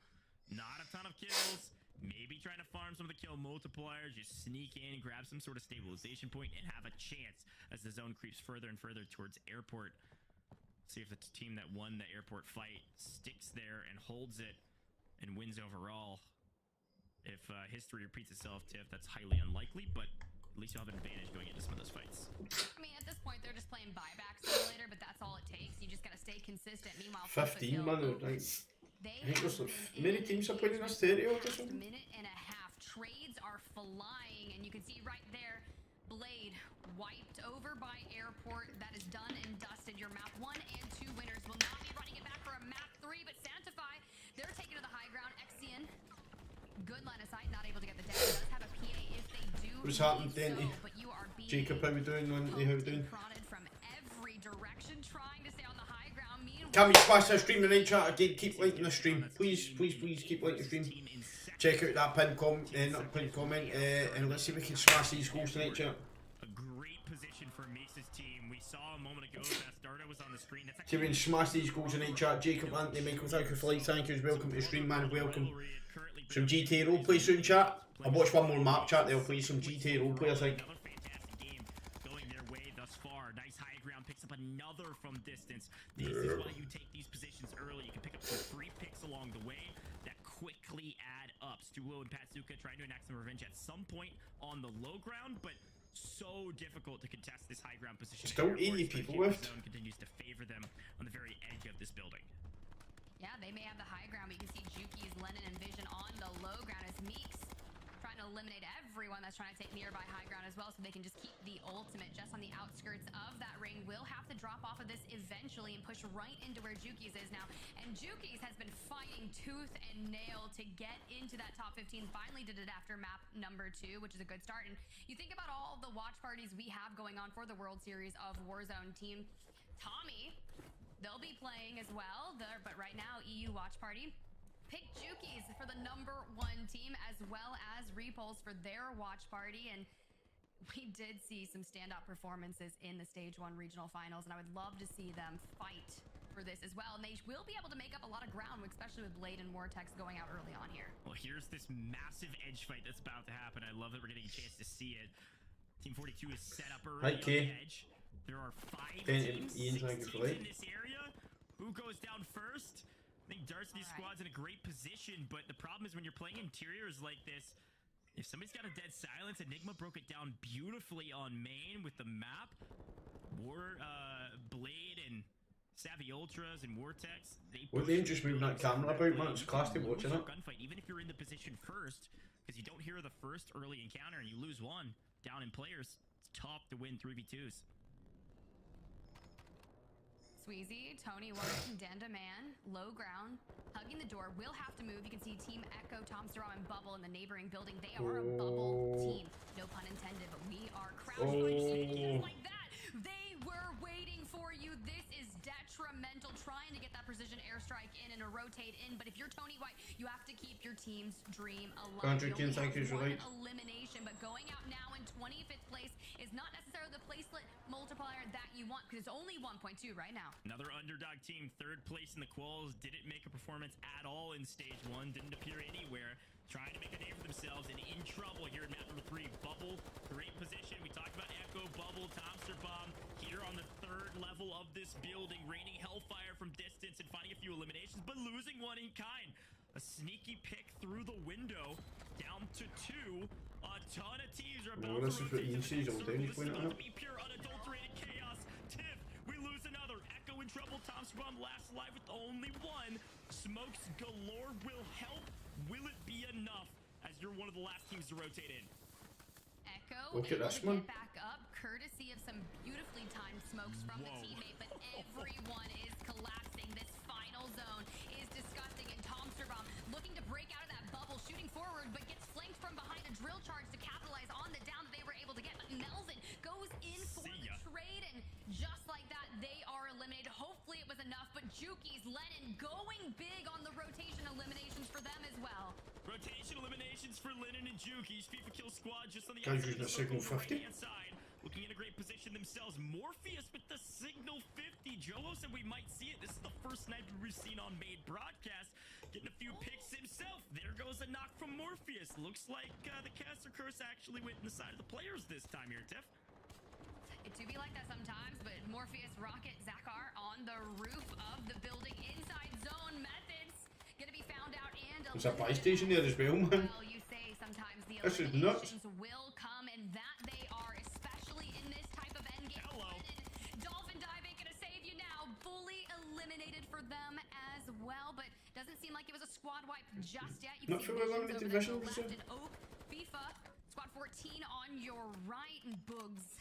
Not a ton of kills. Maybe trying to farm some of the kill multipliers, just sneak in, grab some sort of stabilization point, and have a chance as the zone creeps further and further towards airport. See if the team that won the airport fight sticks there and holds it and wins overall. If history repeats itself, Tiff, that's highly unlikely, but at least you'll have an advantage going into some of those fights. I mean, at this point, they're just playing buyback simulator, but that's all it takes. You just gotta stay consistent. Meanwhile, 15 man, right? I think there's like, many teams are playing in this 30 or something. Minute and a half. Trades are flying, and you can see right there, Blade wiped over by airport. That is done and dusted. Your map 1 and 2 winners will not be running it back for a map 3, but Santify, they're taking to the high ground. Exian, good line of sight, not able to get the down. Does have a PA if they do. What's happened, Denty? But you are being Jacob, how we doing, man? How we doing? prodded from every direction, trying to stay on the high ground. Meanwhile, Can we smash the stream tonight, chat? Again, keep liking the stream. Please, please, please keep liking the stream. Check out that pinned comment, and let's see if we can smash these goals tonight, chat. A great position for Mace's team. We saw a moment ago that Starda was on the screen. See if we can smash these goals tonight, chat. Jacob, Anthony, Michael, thank you for like, thank you. Welcome to the stream, man. Welcome. Some GTA roleplay soon, chat. I'll watch one more map, chat. They'll play some GTA roleplay, I think. Another fantastic game going their way thus far. Nice high ground, picks up another from distance. This is why you take these positions early. You can pick up some free picks along the way. That quickly add up. Stuwo and Patsuka trying to enact some revenge at some point on the low ground, but so difficult to contest this high ground position. Still 80 people left. Zone continues to favor them on the very edge of this building. Yeah, they may have the high ground, but you can see Juki's, Lennon, and Vision on the low ground as Meeks trying to eliminate everyone that's trying to take nearby high ground as well, so they can just keep the ultimate just on the outskirts of that ring. Will have to drop off of this eventually and push right into where Juki's is now. And Juki's has been fighting tooth and nail to get into that top 15. Finally did it after map number 2, which is a good start. And you think about all the watch parties we have going on for the World Series of Warzone team. Tommy, they'll be playing as well, but right now EU watch party picked Juki's for the #1 team, as well as Repulse for their watch party. And we did see some standout performances in the Stage 1 regional finals, and I would love to see them fight for this as well. And they will be able to make up a lot of ground, especially with Blade and Vortex going out early on here. Well, here's this massive edge fight that's about to happen. I love that we're getting a chance to see it. Team 42 is set up early on the edge. There are 5 teams, 6 teams in this area. Who goes down first? I think Darcy's squad's in a great position, but the problem is when you're playing interiors like this, if somebody's got a dead silence, Enigma broke it down beautifully on main with the map. Blade and Savvy Ultras and Vortex, well, them just moving that camera about, man, it's class to watch, isn't it? Gunfight, even if you're in the position first, because you don't hear the first early encounter and you lose one down in players, it's tough to win 3v2s. Sweezy, Tony One, Dandaman, low ground, hugging the door, will have to move. You can see Team Echo, Tom Starom, and Bubble in the neighboring building. They are a bubble team. No pun intended, but we are crouching like that. They were waiting for you. This is detrimental, trying to get that precision airstrike in and a rotate in. But if you're Tony White, you have to keep your team's dream alive. You only have one elimination, but going out now in 25th place is not necessarily the placelet multiplier that you want, because it's only 1.2 right now. Another underdog team, 3rd place in the quals, didn't make a performance at all in Stage 1, didn't appear anywhere, trying to make a name for themselves and in trouble here in map number 3. Bubble, great position. We talked about Echo, Bubble, Tomster Bomb here on the 3rd level of this building, raining hellfire from distance and finding a few eliminations, but losing one in kind. A sneaky pick through the window, down to 2. A ton of teams are about to rotate. This is about to be pure unadulterated chaos. Tiff, we lose another. Echo in trouble. Tom's Bomb last alive with only 1. Smokes galore will help. Will it be enough as you're one of the last teams to rotate in? Echo look at this one. Get back up, courtesy of some beautifully timed smokes from the teammate, but everyone is collapsing. This final zone is disgusting, and Tomster Bomb looking to break out of that bubble, shooting forward, but gets flanked from behind a drill charge to capitalize on the down that they were able to get. But Melvin goes in for the trade, and just like that, they are eliminated. Hopefully it was enough, but Juki's, Lennon going big on the rotation eliminations for them as well. Rotation eliminations for Lennon and Juki's. FIFA kill squad just on the outside of the signal 50. Right-hand side, looking in a great position themselves. Morpheus with the signal 50. Jolo said we might see it. This is the first sniper we've seen on Made broadcast. Getting a few picks himself. There goes a knock from Morpheus. Looks like the caster curse actually went in the side of the players this time here, Tiff. It do be like that sometimes, but Morpheus, Rocket, Zakar on the roof of the building. Inside zone methods gonna be found out and there's a buy station there as well, man. Well, you say sometimes the this is nuts. will come, and that they are, especially in this type of endgame. Hello. Dolphin Dive ain't gonna save you now. Fully eliminated for them as well, but doesn't seem like it was a squad wipe just yet. You Not can sure see we're Visions limited over vision, to the was left it? and Oak, FIFA, squad 14 on your right, and Boogs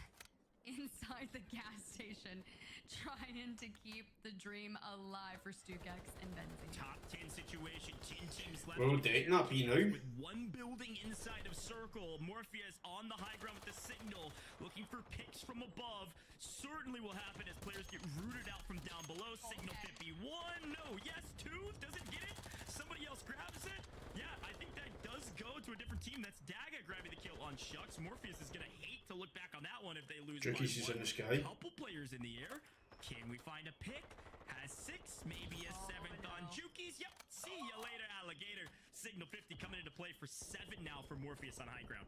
inside the gas station, trying to keep the dream alive for Stukex and Benzine. Top 10 situation, 10 teams left. Well, they not be now. With one building inside of circle, Morpheus on the high ground with the signal, looking for picks from above. Certainly will happen as players get rooted out from down below. Signal 51, no, yes, 2, doesn't get it. Somebody else grabs it. Yeah, I think that does go to a different team. That's Daga grabbing the kill on Shucks. Morpheus is gonna hate to look back on that one if they lose. Juki's is in the sky. Couple players in the air. Can we find a pick? Has 6, maybe a 7th on Juki's. Yep, see ya later, alligator. Signal 50 coming into play for 7 now for Morpheus on high ground.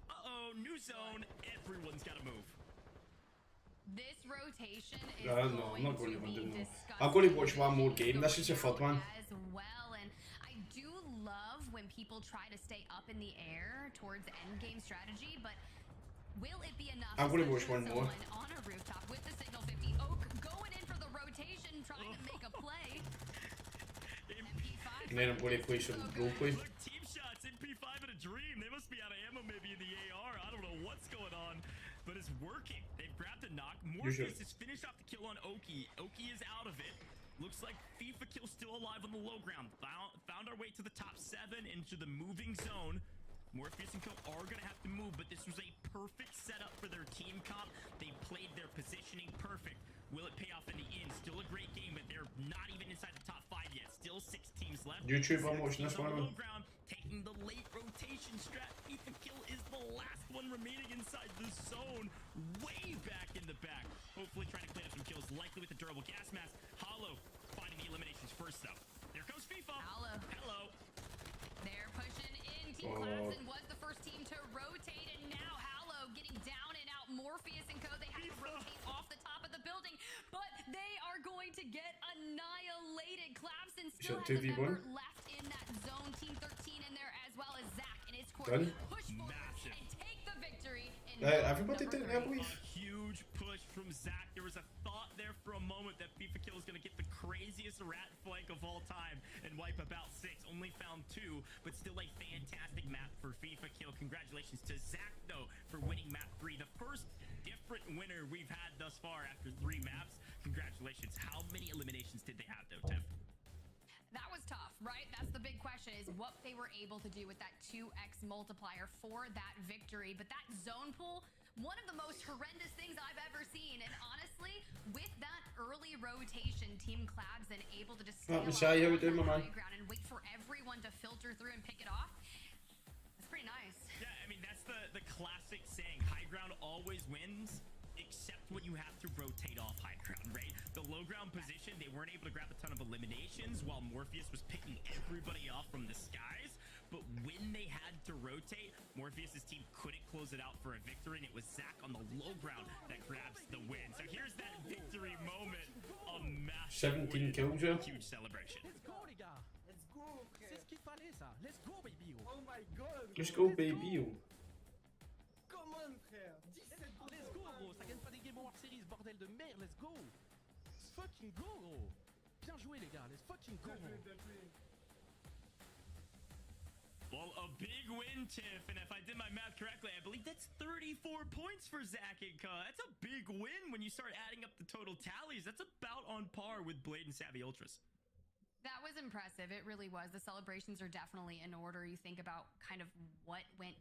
Uh-oh, new zone. Everyone's got to move. This rotation is no, I'm not going to be do disgusting. I'm going to watch one more game. This is the 3rd one. As well, and I do love people try to stay up in the air towards end game strategy, but will it be enough? I'm gonna watch one more. On a rooftop with the signal 50. Oak going in for the rotation, trying to make a play. MP5. And then I'm going to play some roleplay. Look, team shots, MP5 in a dream. They must be out of ammo maybe in the AR. I don't know what's going on, but it's working. They've grabbed a knock. Morpheus has finished off the kill on Oki. Oki is out of it. Looks like FIFA Kill still alive on the low ground. Found our way to the top 7 into the moving zone. Morpheus and Co are going to have to move, but this was a perfect setup for their team comp. They played their positioning perfect. Will it pay off in the end? Still a great game, but they're not even inside the top 5 yet. Still 6 teams left. YouTube, I'm watching this one. Low ground, taking the late rotation strat. FIFA Kill is the last one remaining inside the zone. Way back in the back. Hopefully trying to clean up some kills, likely with the durable gas mask. Hollow finding the eliminations first, though. There goes FIFA. Hello. They're pushing in. Team Clemson was the first team to rotate, and now Hallow getting down and out. Morpheus and Co, they have to rotate off the top of the building, but they are going to get annihilated. Clemson still has a member left in that zone. Team 13 in there, as well as Zach and his core. Push forward and take the victory. Everybody did it, I believe. Huge push from Zach. There was a thought there for a moment that FIFA Kill is going to get the craziest rat flank of all time and wipe about 6. Only found 2, but still a fantastic map for FIFA Kill. Congratulations to Zach, though, for winning map 3. The first different winner we've had thus far after 3 maps. Congratulations. How many eliminations did they have, though, Tiff? That was tough, right? That's the big question, is what they were able to do with that 2x multiplier for that victory. But that zone pool, one of the most horrendous things I've ever seen. And honestly, with that early rotation, Team Clabs and able to just stay on the high ground and wait for everyone to filter through and pick it off. That's pretty nice. Yeah, I mean, that's the classic saying. High ground always wins, except when you have to rotate off high ground, right? The low ground position, they weren't able to grab a ton of eliminations while Morpheus was picking everybody off from the skies. But when they had to rotate, Morpheus' team couldn't close it out for a victory, and it was Zach on the low ground that grabs the win. So here's that victory moment. A massive 17 kills, yeah. Huge celebration. Let's go, les gars. Let's go, frère. C'est ce qu'il fallait, ça. Let's go, baby. Oh my god. Let's go, baby. Come on, frère. 17 points. Let's go, gros. Ça gagne pas des Game World Series, bordel de merde. Let's go. Let's fucking go, gros. Bien joué, les gars. Let's fucking go. Well, a big win, Tiff, and if I did my math correctly, I believe that's 34 points for Zach and Co. That's a big win when you start adding up the total tallies. That's about on par with Blade and Savvy Ultras. That was impressive. It really was. The celebrations are definitely in order. You think about kind of what went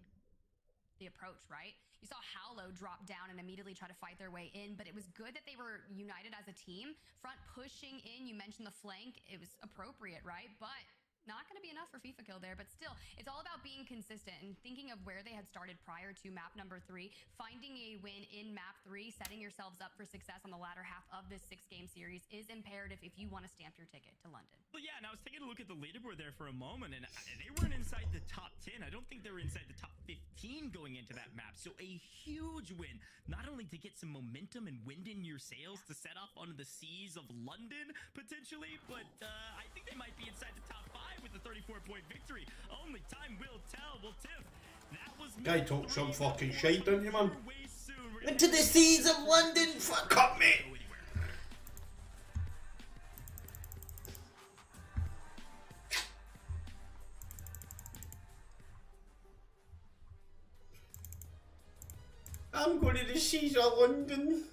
the approach, right? You saw Hallow drop down and immediately try to fight their way in, but it was good that they were united as a team. Front pushing in, you mentioned the flank. It was appropriate, right? But not going to be enough for FIFA Kill there, but still, it's all about being consistent and thinking of where they had started prior to map number 3, finding a win in map 3, setting yourselves up for success on the latter half of this 6-game series is imperative if you want to stamp your ticket to London. Well, yeah, and I was taking a look at the leaderboard there for a moment, and they weren't inside the top 10. I don't think they were inside the top 15 going into that map, so a huge win, not only to get some momentum and wind in your sails to set off onto the seas of London, potentially, but I think they might be inside the top 5 with a 34-point victory. Only time will tell. Well, Tiff, that was... Guy talk some fucking shit, don't you, man? Into the seas of London, fuck up, mate! I'm going to the seas of London.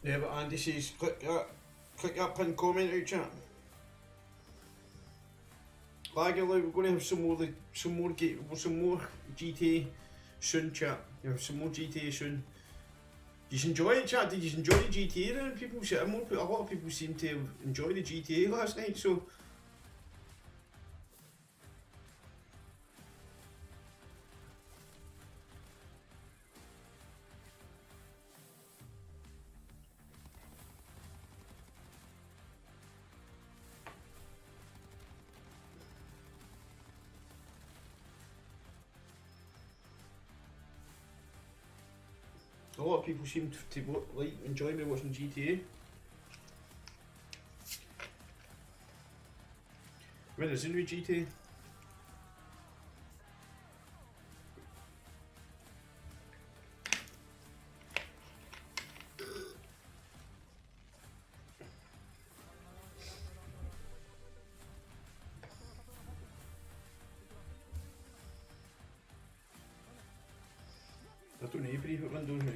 Yeah, but Andy says click that pin comment out chat. Lager, like, we're going to have some more GTA soon, chat. You have some more GTA soon. Did you enjoy it, chat? Did you enjoy the GTA then? People say, a lot of people seem to have enjoyed the GTA last night, so. A lot of people seem to like enjoy me watching GTA. When is the new GTA? I don't know, brief it window now.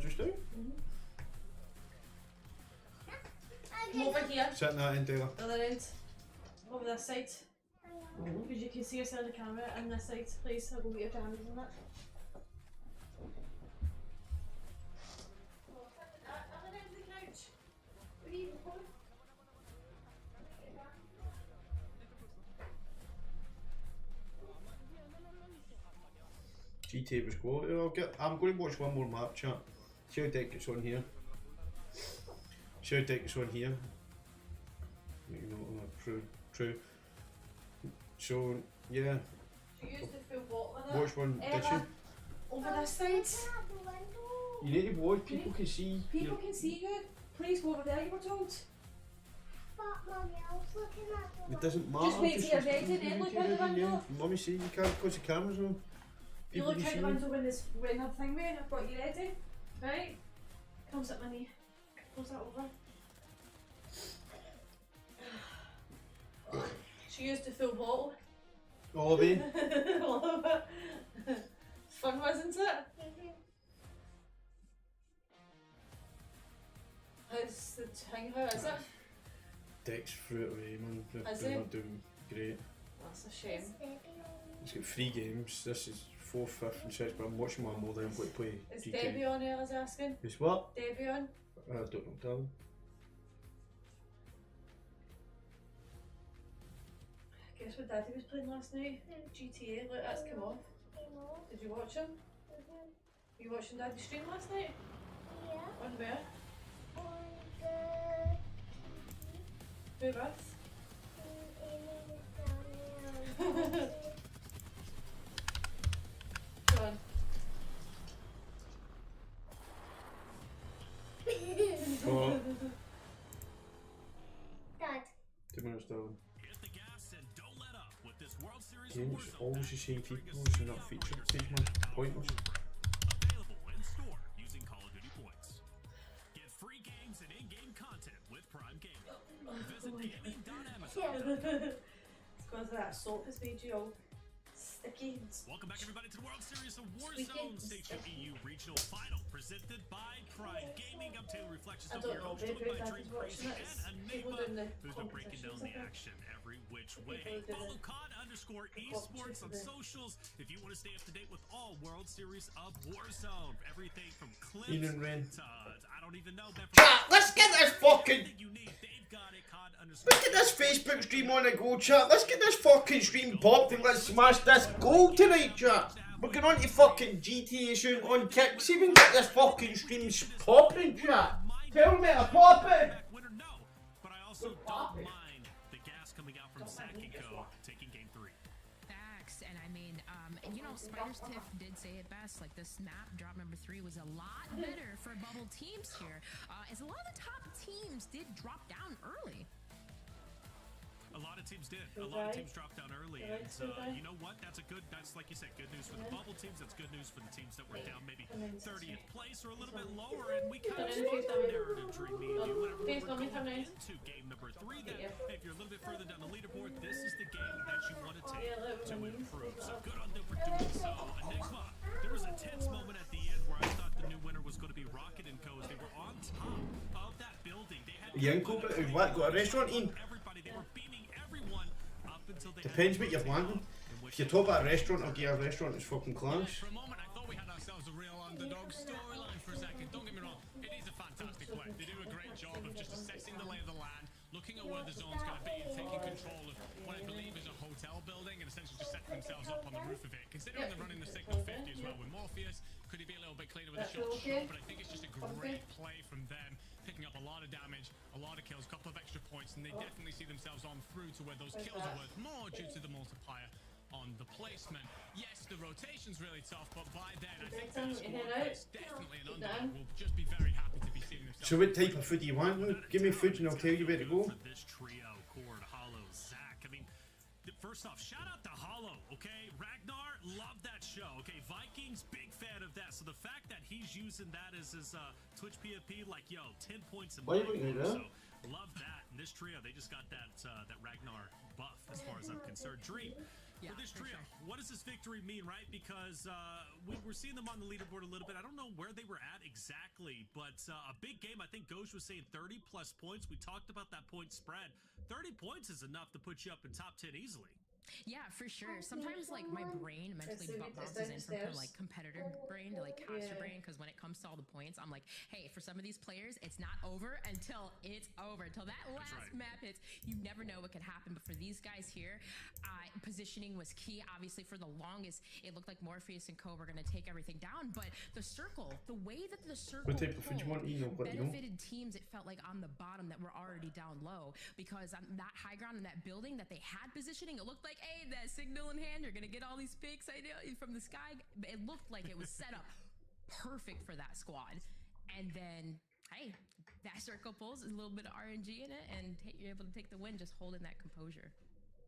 Just now? Come over here. Sitting that in Taylor. Other end. Over this side. Because you can see us on the camera and this side, please. I'll go get your cameras and that. Other end of the couch. Where are you going? GTA was quality. I'm going to watch one more map, chat. See how deck gets on here. See how deck gets on here. You know, true. So, yeah. So use the full bottle of that. Watch one, did you? Over this side. You need to watch, people can see. People can see you. Please go over there, you were told. But Mummy, I was looking at the It doesn't matter. Just wait till you're ready, then look out the window. Mummy, see, you can't close the cameras on. You People look can out see the you. window when that thing went, I've got you ready. Right? Come sit my knee. Close that over. She used the full bottle. All of it. All of it. It's fun, wasn't it? How's the thing? How is it? Deck's threw it away, man. Is They're it? not doing great. That's a shame. It's got 3 games. This is 4th, 5th and 6th, but I'm watching one more then I'm going to play Is GTA. Debbie on here, I was asking? Is what? Debbie on? I don't know, darling. Guess what Daddy was playing last night? GTA, look, that's come off. Did you watch him? You watching Daddy stream last night? Yeah. On where? On Who with? Go on. What? Dad. 2 minutes, darling. Hit the gas and don't let up with this World Series Games, of Warzone. always the same people, so not featured page, man. Pointless. Available in store using Call of Duty points. Get free games and in-game content with Prime Gaming. Visit gaming.amazon.com. It's because of that salt has made you all sticky and Welcome back, everybody, to the World Series of Squeaky Warzone and Stage 2 sticky. EU Regional Final, presented by Prime Gaming. I'm Taylor Reflections. I Over don't your know, host, babe, joined by Daddy's Dream watching Crazy it. and People Enigma, doing the who's been breaking down competitions, the I think. action every which People way. are doing Follow the COD_esports on competitions. socials if you want to stay up to date with all World Series of Warzone. Everything from clips Ian and Ren. to I don't even know. man, Chat, let's get this fucking. everything you need, they've got it. COD_. Let's get this Facebook stream on the go, chat. Let's get this fucking stream popped and let's smash this goal tonight, chat. We're going on to fucking GTA soon on Kick. See if we can get this fucking stream popping, chat. Tell me to pop it. Winner, no. But I also don't mind the gas coming out from Sakiko taking game 3. Facts, and I mean, you know, Spider's Tiff did say it best. Like the snap drop number 3 was a lot better for bubble teams here, as a lot of the top teams did drop down early. A lot of teams did. A lot of teams dropped down early, and you know what? That's like you said, good news for the bubble teams. That's good news for the teams that were down maybe 30th place or a little bit lower, and we kind of saw that narrative dream me and you whenever we were going into game number 3. That if you're a little bit further down the leaderboard, this is the game that you want to take to improve. So good on them for doing so. Enigma, there was a tense moment at the end where I thought the new winner was going to be Rocket & Co. They were on top of that building. They had what, got a restaurant in? everybody. They were beaming everyone up until they Depends what you're wanting. If you're top at a restaurant, I'll get a restaurant that's fucking class. For a moment, I thought we had ourselves a real underdog storyline for a second. Don't get me wrong, it is a fantastic play. They do a great job of just assessing the lay of the land, looking at where the zone's going to be, and taking control of what I believe is a hotel building, and essentially just setting themselves up on the roof of it. Considering they're running the Signal 50 as well with Morpheus, could he be a little bit cleaner with a shot? Sure, but I think it's just a great play from them, picking up a lot of damage, a lot of kills, a couple of extra points, and they definitely see themselves on through to where those kills are worth more due to the multiplier on the placement. Yes, the rotation's really tough, but by then I think that squad is definitely an underdog. We'll just be very happy to be seeing themselves. So what type of food do you want? Give me food and I'll tell you where to go. For this trio, Cord, Hollow, Zach. I mean, first off, shout out to Hollow, okay? Ragnar, love that show, okay? Vikings, big fan of that. So the fact that he's using that as his Twitch PFP, like, yo, 10 points in my so love that. And this trio, they just got that Ragnar buff as far as I'm concerned. Dream. For this trio, what does this victory mean, right? Because we're seeing them on the leaderboard a little bit. I don't know where they were at exactly, but a big game. I think Ghost was saying 30-plus points. We talked about that point spread. 30 points is enough to put you up in top 10 easily. Yeah, for sure. Sometimes like my brain mentally bounces in from like competitor brain to like caster brain, because when it comes to all the points, I'm like, hey, for some of these players, it's not over until it's over. Until that last map hits, you never know what could happen. But for these guys here, positioning was key. Obviously, for the longest, it looked like Morpheus and Co were going to take everything down. But the circle, the way that the circle benefited teams, it felt like on the bottom that were already down low, because on that high ground in that building that they had positioning, it looked like, hey, that signal in hand, you're gonna get all these pics from the sky. It looked like it was set up perfect for that squad. And then, hey, that circle pulls, a little bit of RNG in it, and you're able to take the win just holding that composure.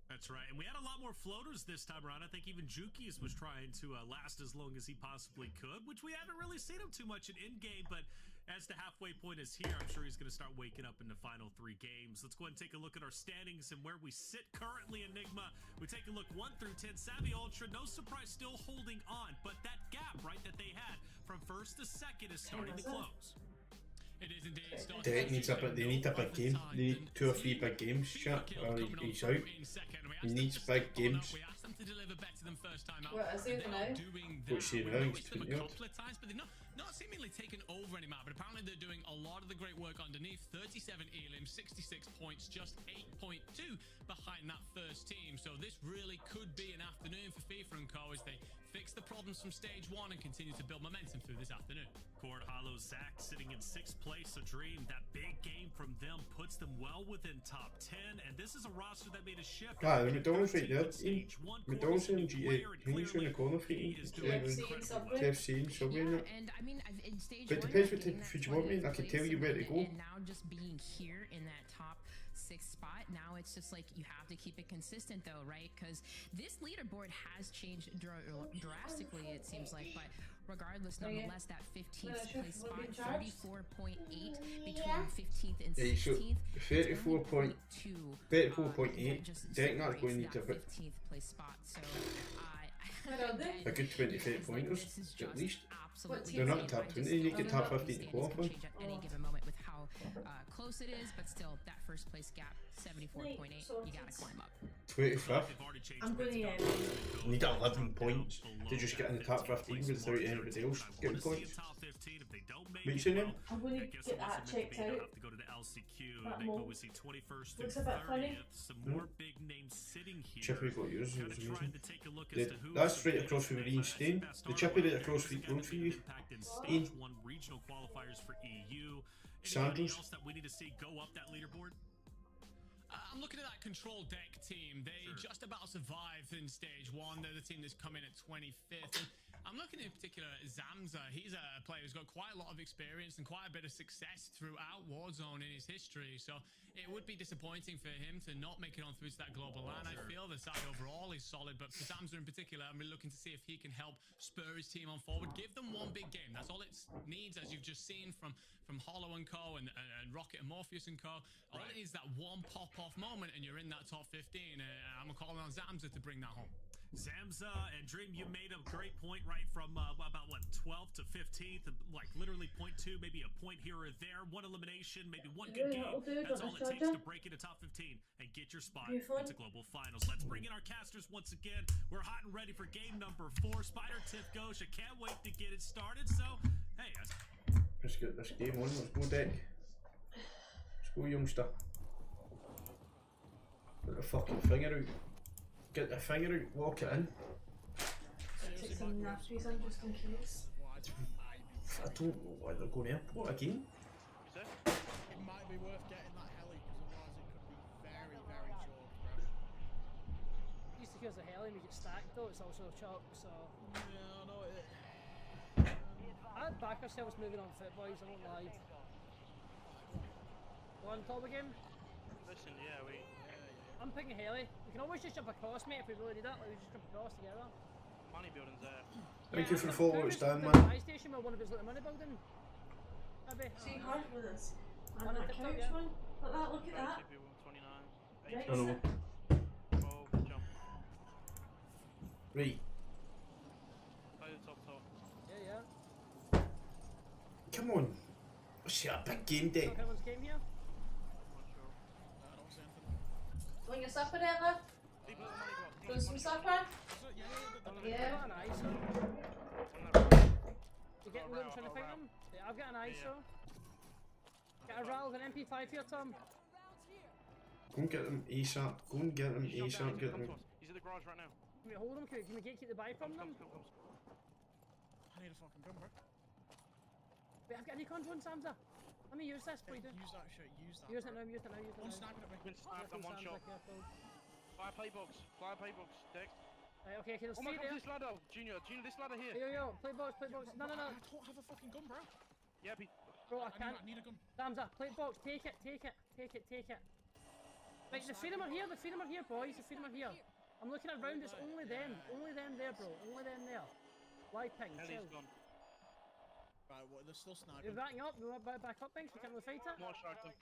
That's right, and we had a lot more floaters this time around. I think even Jukies was trying to last as long as he possibly could, which we haven't really seen him too much in in-game, but as the halfway point is here, I'm sure he's going to start waking up in the final 3 games. Let's go ahead and take a look at our standings and where we sit currently. Enigma, we take a look 1 through 10. Savvy Ultra, no surprise, still holding on, but that gap, right, that they had from first to second is starting to close. It is indeed. They need a big game. They need 2 or 3 big games, chat, or he's out. He needs big games. We asked them to deliver better than first time out. What is it now? What's he now? He's 20 a couple of times, but they're not seemingly taken over any map, but apparently they're doing a lot of the great work underneath. 37 elim, 66 points, just 8.2 behind that first team. So this really could be an afternoon for FIFA and Co as they fix the problems from stage 1 and continue to build momentum through this afternoon. Cord, Hollow, Zach sitting in 6th place. A Dream, that big game from them puts them well within top 10, and this is a roster that made a shift. The McDonald's right there. McDonald's and G8. He's in the corner for you. KFC and Subway in it. And I mean, in stage But it 1, depends what type of food you want, mate. I can tell you where to go. And now just being here in that top 6th spot, now it's just like you have to keep it consistent though, right? Because this leaderboard has changed drastically, it seems like, but regardless, nonetheless, that 15th place spot, 34.8 between 15th and 16th. 34.8. Decknar's going to need a bit. 15th place spot, so a good 25 pointers, at least. Absolutely. They're not in top 20, you get top 15 to qualify. Change at any given moment with how close it is, but still, that first place gap, 74.8, you gotta climb up. 25th. I'm going to You need 11 points to just get in the top 15 without anybody else getting points. What you saying then? I'm going to get that checked out. To go to the LCQ, and they go with 21st through Looks a bit funny. 30th. Some more big names sitting here. Chippy got yours, it was Trying amazing. to take a look as to who That's right across from Ian Stain. The chippy right across the road for you. Stage 1 regional qualifiers for EU. Anybody else that we need to see go up that leaderboard? I'm looking at that control deck team. They just about survived in stage 1. They're the team that's come in at 25th. And I'm looking in particular at Zamza. He's a player who's got quite a lot of experience and quite a bit of success throughout Warzone in his history. So it would be disappointing for him to not make it on through to that global LAN. I feel the side overall is solid, but for Zamza in particular, I'm really looking to see if he can help spur his team on forward. Give them one big game. That's all it needs, as you've just seen from Hollow and Co. and Rocket and Morpheus and Co. All it needs is that one pop-off moment, and you're in that top 15. I'm calling on Zamza to bring that home. Zamza and Dream, you made a great point, right? From about what, 12th to 15th, like literally 0.2, maybe a point here or there, one elimination, maybe one good game. That's all it takes to break into top 15 and get your spot into global finals. Let's bring in our casters once again. We're hot and ready for game number 4. Spider Tip Ghost. I can't wait to get it started. So, hey, let's get this game on. Let's go, Deck. Let's go, youngster. Put the fucking finger out. Get the finger out, walk it in. Take some nappies in just in case. I don't know why they're going airport again. It might be worth getting that heli, because otherwise it could be very, very chalk, bro. At least because the heli, we get stacked though, it's also chalk, so... Yeah, I know it. I'd back ourselves moving on foot, boys, I won't lie. Go on top again. Listen, yeah, I'm picking heli. We can always just jump across, mate, if we really need that. Like, we just jump across together. money building's there. Thank you for the follow, Stan, man. Buy station where one of his little money building. Maybe. See hard with us. On And the that TikTok, couch yeah. one. Look at that. 29. Right, I know. 12, jump. Right. Play the top. Yeah. Come on. What's that? Big game day. So everyone's game here. Want your supper, Ella? Want some supper? Yeah. I've got an ISO. You getting them trying to find them? Yeah, I've got an ISO. Get a RAL with an MP5 here, Tom. Go and get them ASAP. Go and get them ASAP. Get them. He's at the garage right now. Can we hold them? Can we keep the buy from them? I need a fucking gun, bro. Wait, I've got an econ drone, Samza. Let me use this. What are you doing? Use that shit, use that. Use it now, use it now, use it now. One sniping at me. Been sniped on one shot. Fly playbox, Dex. Right, okay, there's Oh my three god, there. this ladder, Junior, this ladder here. Yo, play box. No. I don't have a fucking gun, bro. Yeah, Bro, I can't. I need a gun. Samza, play box, take it. Right, the freedom are here, boys, the freedom are here. I'm looking around, it's only them there, bro, only them there. Live ping, chill. gone. Right, what, they're still sniping. We're backing up, we're back up, Binks, we can't really fight it. More shark. We're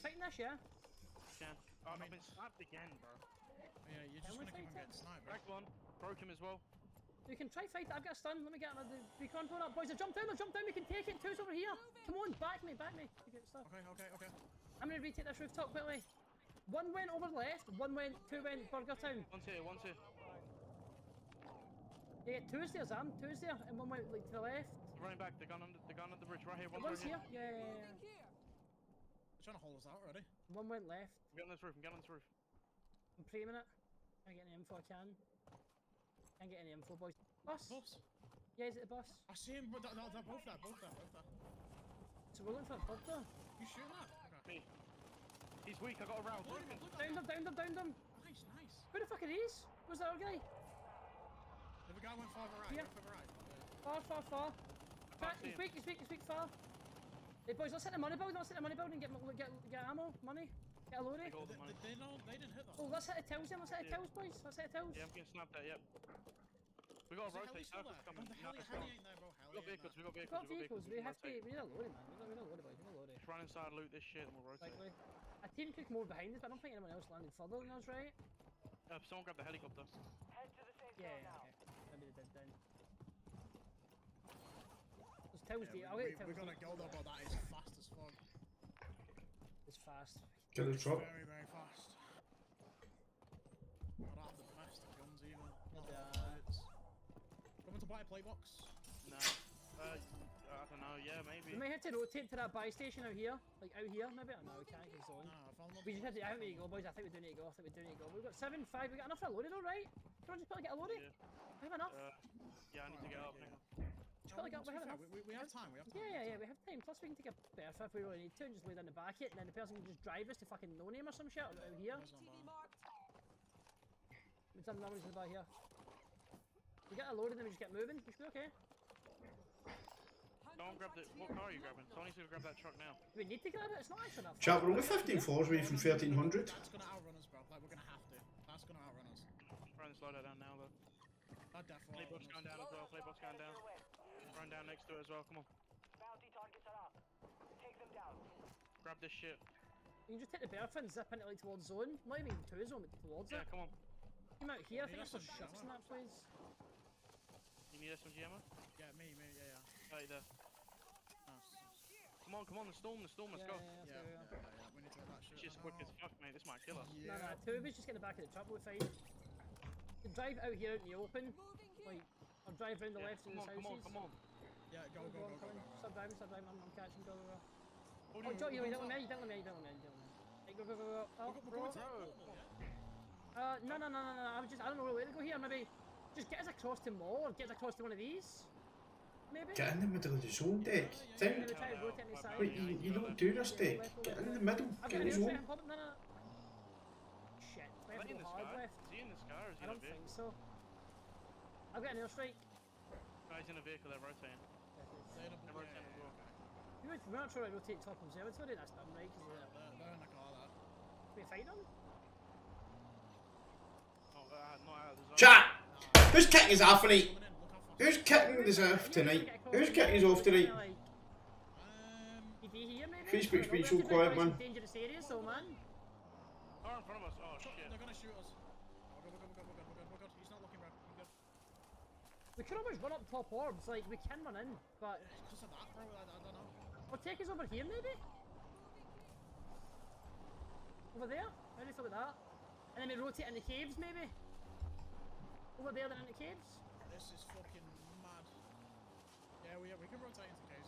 fighting this, yeah? Can. Oh, I've been sniped again, bro. Yeah, you're just gonna keep on getting sniped, bro. Cracked one, broke him as well. We can try fight it, I've got a stun, let me get another recon going up. Boys, they've jumped down, we can take it, two's over here. Come on, back me. You get stuff. Okay. I'm gonna retake this rooftop quickly. One went over left, two went Burger Town. One's here. Yeah, two's there, Zam, and one went like to the left. Running back, the gun on the bridge, right here. One's here, yeah. They're trying to hold us out already. One went left. I'm getting on this roof. I'm priming it. Can't get any info, I can. Can't get any info, boys. Bus? Yeah, is it a bus? I see him, but they're both there. So we're looking for a pub though. You shooting that? Me. He's weak, I got a round. Downed him. Nice. Who the fuck are these? Where's the other guy? The guy went farther right, Yeah. Far. He's weak, far. Hey boys, let's hit the money building, get ammo, money, get a loadie. They didn't hit that. Oh, let's hit the tills then, boys, let's hit the tills. Yeah, I'm getting snapped at, yep. We gotta rotate, circles coming. The heli ain't there, bro. We got vehicles, We need a loadie, man, we need a loadie, boys, Just run inside, loot this shit, and we'll rotate. Likely. A team could more behind us, but I don't think anyone else landed further than us, right? Someone grab the helicopter. Yeah, okay. Maybe they did then. There's tills deep, I'll get the tills We're gonna go though, but that is fast as fuck. It's fast. Get the truck. Very, very fast. I don't have the best of guns either. Coming to buy a playbox? No. I don't know, yeah, maybe. We may have to rotate to that buy station out here. Like out here, maybe? No, we can't get zone. We just have to, I think we need to go, boys. I think we do need to go. We've got 7-5, we got enough for a loadie though, right? Can we just probably get a loadie? Yeah. We have enough. Yeah, I need to get up. Just probably got, we have enough. We have time, Yeah, we have time. Plus we can take a berth if we really need to and just lay down the back it, and then the person can just drive us to fucking no name or some shit out here. We've done numbers in the back here. We get a load of them and just get moving. We should be okay. Don't grab the. What car are you grabbing? Someone needs to grab that truck now. Do we need to grab it? It's not actually that far. Chat, we're only 15 floors away from 1300. That's gonna outrun us, bro. Like, we're gonna have to. That's gonna outrun us. Trying to slow that down now, though. That definitely Playbook's going down as well. Playbook's going down. Run down next to it as well. Come on. Grab this shit. You can just take the berth and zip into like towards zone. Not even to zone, but towards Yeah, it. come on. Come out here. I think need there's some us shots some in that place. You need SMG ammo? Yeah, me, yeah. Right there. Nice. Come on, the storm, let's go. Yeah. We need to get that shit. Shit's quick as fuck, mate. This might kill us. No, two of us just get in the back of the truck, we'll fight. You can drive out here out in the open, like, or drive round the left to the houses. Come on. Yeah, go. Stop driving, I'm catching, go. Oh, Oh, Joe, you don't let me. Hey, go. Oh, bro. No, I don't know where to go here, maybe. Just get us across to Mall, or get us across to one of these. Maybe? Get in the middle of the zone, Dick. Maybe try to rotate on the side. Wait, you don't do this, Dick. Get in the middle. I've Get got in an the airstrike, zone. I'm popping, no. Shit, we have to go hard left. Is he in the sky or is he I in a don't vehicle? think so. I've got an airstrike. Guys in a vehicle, they're rotating. They're rotating as well. We're not sure I rotate top observatory, that's done right, because They're in the car, that. we fight them? Not out of the zone. Chat! Who's kicking his off tonight? Who's kicking his off tonight? Who's kicking his off tonight? Facebook's been so quiet, man. Dangerous areas, so man. Oh, in front of us. Oh, shit. They're gonna shoot us. We're good. He's not looking, bro. We're good. We could always run up top orbs, like, we can run in, but... Because of that, bro, I don't know. Or take us over here, maybe? Over there? How do you feel about that? And then we rotate in the caves, maybe? Over there, then in the caves? This is fucking mad. Yeah, we can rotate into caves.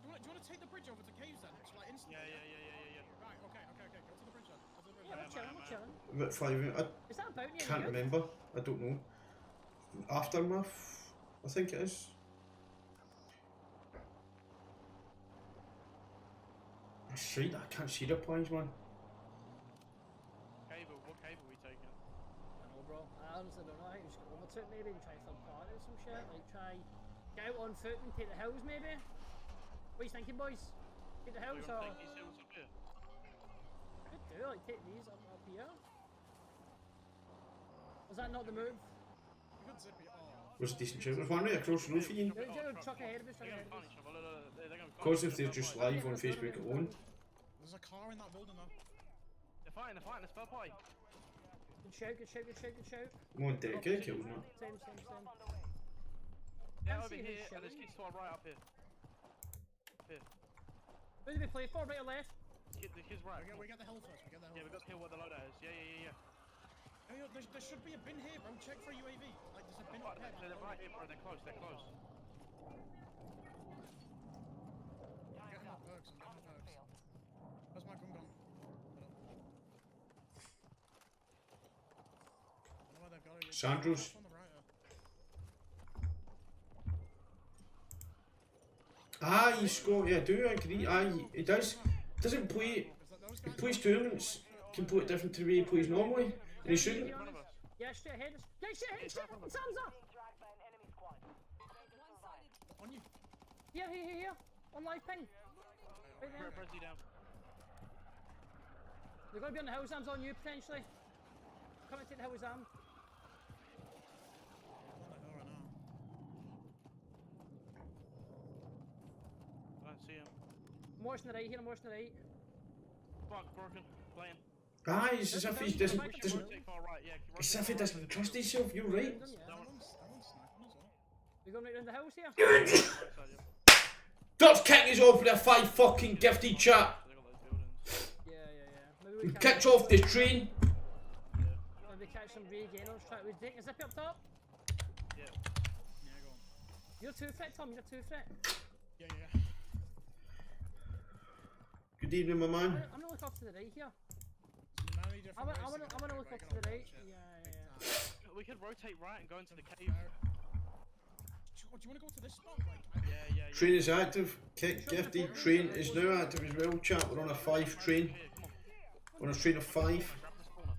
Do you want to take the bridge over to caves then? It's like instantly. Yeah. Right, okay. Go to the bridge then. Yeah, we're chilling. About 5 minutes. Is that about near Can't you? remember. I don't know. Aftermath, I think it is. Shit, I can't see the plans, man. What cable are we taking? I don't know, bro. I honestly don't know. I think we should go over to it maybe and try third party or some shit. Like, try get out on foot and take the hills maybe. What are you thinking, boys? Take the hills or... Take these hills up here. Could do, like, take these up here. Was that not the move? We could zip it. Was a decent shout. There's one right across the roof, Ian. Truck ahead of us, They're gonna find each other. They're gonna Of course, if they're just live on Facebook alone. There's a car in that building though. They're fighting. Let's spell pie. Good shout. Come on, Dick, get kills, man. Same. Yeah, Can't over see here, who's and there's shouting. kids to our right up here. Who do we play for, right or left? The kids right. We get the hill first. Yeah, we got to hear what the loadout is. Yeah. Hey, there should be a bin here, bro. Check for a UAV. Like, there's a bin up here. They're right here, bro. They're close. I'm getting my perks. Where's my gun gone? I don't know where they've got it. Sandro's. On the right, He's got, yeah, I do agree. He does. Doesn't play. He plays tournaments completely different to the way he plays normally. And he shouldn't. Yeah, straight ahead. Straight! Sam's up! On you. Here. On live ping. Right there. Press down. They're going to be on the hill, Sam's on you potentially. Come and take the hill, Sam. I don't see him. I'm watching the right here, Fuck, broken. Playing. It's as if he doesn't. Rotate far right. Yeah. It's as if he doesn't trust himself. You're right. We're going right round the house here. Dot's kicking his off with a 5 fucking gifted chat. Yeah. Maybe we can Kicked off the train. maybe catch some regainers. Was Dick a zip up top? Yeah. Yeah, go on. You're 2 threat, Tom. You're 2 threat. Yeah. Good evening, my man. I'm gonna look off to the right here. Many different I'm ways to gonna get look break off it to the up, right. shit. Yeah. We could rotate right and go into the cave. Do you want to go to this spot? Like, Yeah. Train is active. Kick gifted. Train is now active as well, chat. We're on a 5 train. Here, come on. We're on a train of 5. Grab this corner.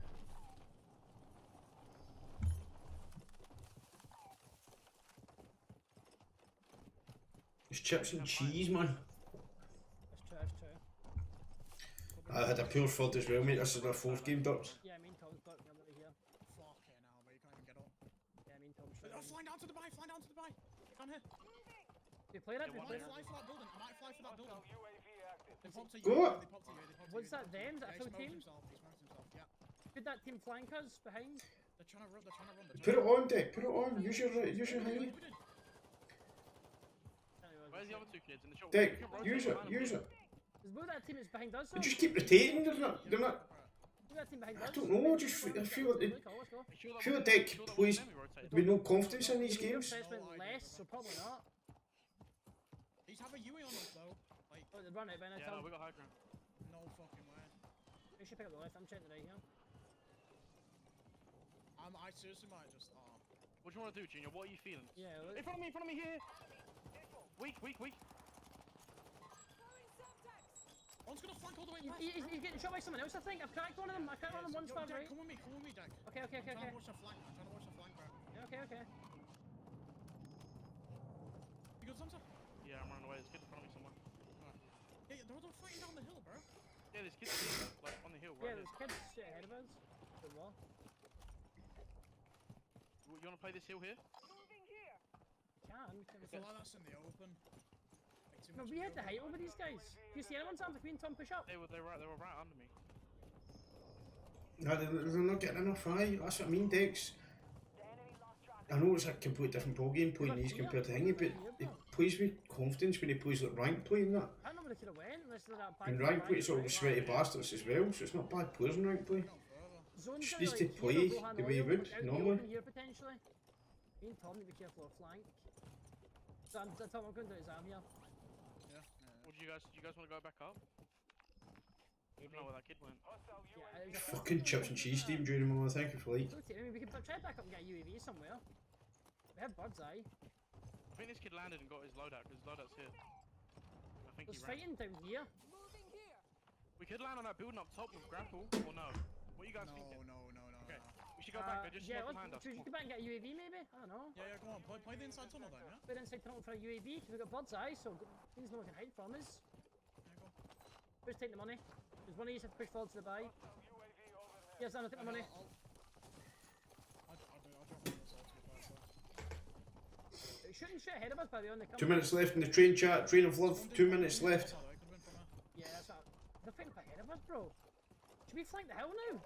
It's chips and cheese, man. That's true, that's true. I had a poor third as well, mate. This is our fourth game, Dutch. Yeah, me and Tom's got me over here. Fucking hell, mate, you can't even get up. Yeah, me and Tom's shooting. Oh, flying down to Dubai, flying down to Dubai. Down here. Do you play that? Do you I play might that? fly for that building. I might fly for that building. They popped to you. Go They up. popped to you. They popped to What's you. that them? Is that a Yeah, he full smoked team? himself. He smoked himself. Yeah. Could that team flank us behind? They're trying to run. They're trying to run. They're Put trying it on, Dick. Put it on. Use your highway. Where's the other two kids in the shop? Dick, use it. Use it. Is who that team is behind us? But just keep rotating. They're not. They're not. Who that team behind I us? don't know. I feel like Let's go, let's go. I feel like Dick plays with no confidence in these games. Assessment less, so probably not. He's having Yui on us though. Like, Oh, they run out by now, Yeah, no, Tom. we got high ground. no fucking way. We should pick up the left. I'm checking the right here. I seriously might just. What do you want to do, Junior? What are you feeling? Yeah, In front of me here. Weak. One's gonna flank all the way left. He's getting shot by someone else, I think. I've cracked one of them. I cracked one of them one Yo, spot Dak, right. come with me, Dak. Okay. I'm trying to watch the flank. I'm trying to watch the flank, bro. Yeah, okay. You got something? Yeah, I'm running away. There's kids in front of me somewhere. Yeah, they're all fighting down the hill, bro. Yeah, there's kids here, like on the hill, Yeah, right there's kids straight ahead of us. Good wall. You want to play this hill here? Can. I feel like that's in the open. Like, too No, much we of had the to height over these guys. Do you see anyone, Tom? If me and Tom push up? They were right under me. No, they're not getting enough high. That's what I mean, Dex. I know it's a complete different ballgame playing these compared to Hingy, but he plays with confidence when he plays like rank play and that. I don't know where they could have went unless they're that bad. And rank play it's all the sweaty bastards as well, so it's not bad players in rank play. Zone's Just gonna, needs to like, play here or Rohan the way he Oil, would, out in the normally. open here potentially. Me and Tom need to be careful of flank. So Tom, I'm going to do exam here. What do you guys want to go back up? I don't know where that kid went. Yeah, Fucking chips and cheese, Steve, during the moment. Thank you for like. I mean, we can try back up and get a UAV somewhere. We have bird's eye. I think this kid landed and got his loadout because his loadout's here. I think There's he ran. fighting down here. We could land on that building up top with grapple, or no? What are you guys thinking? No. Okay, we should go back there. Just Yeah, smoke behind us. should we go back and get a UAV maybe? I don't know. Yeah, go on. Play the inside tunnel then, yeah? We're inside tunnel for a UAV because we've got bird's eye, so means no one can hide from us. Yeah, go. Who's taking the money? Does one of you have to push forward to the buy? Yes, I'm gonna take the money. I'll drop on this all to be fair, so. It shouldn't shoot ahead of us by the way on the 2 minutes left in the train chat. Train of love. 2 minutes left. Yeah, that's what. They're fighting up ahead of us, bro. Should we flank the hill now?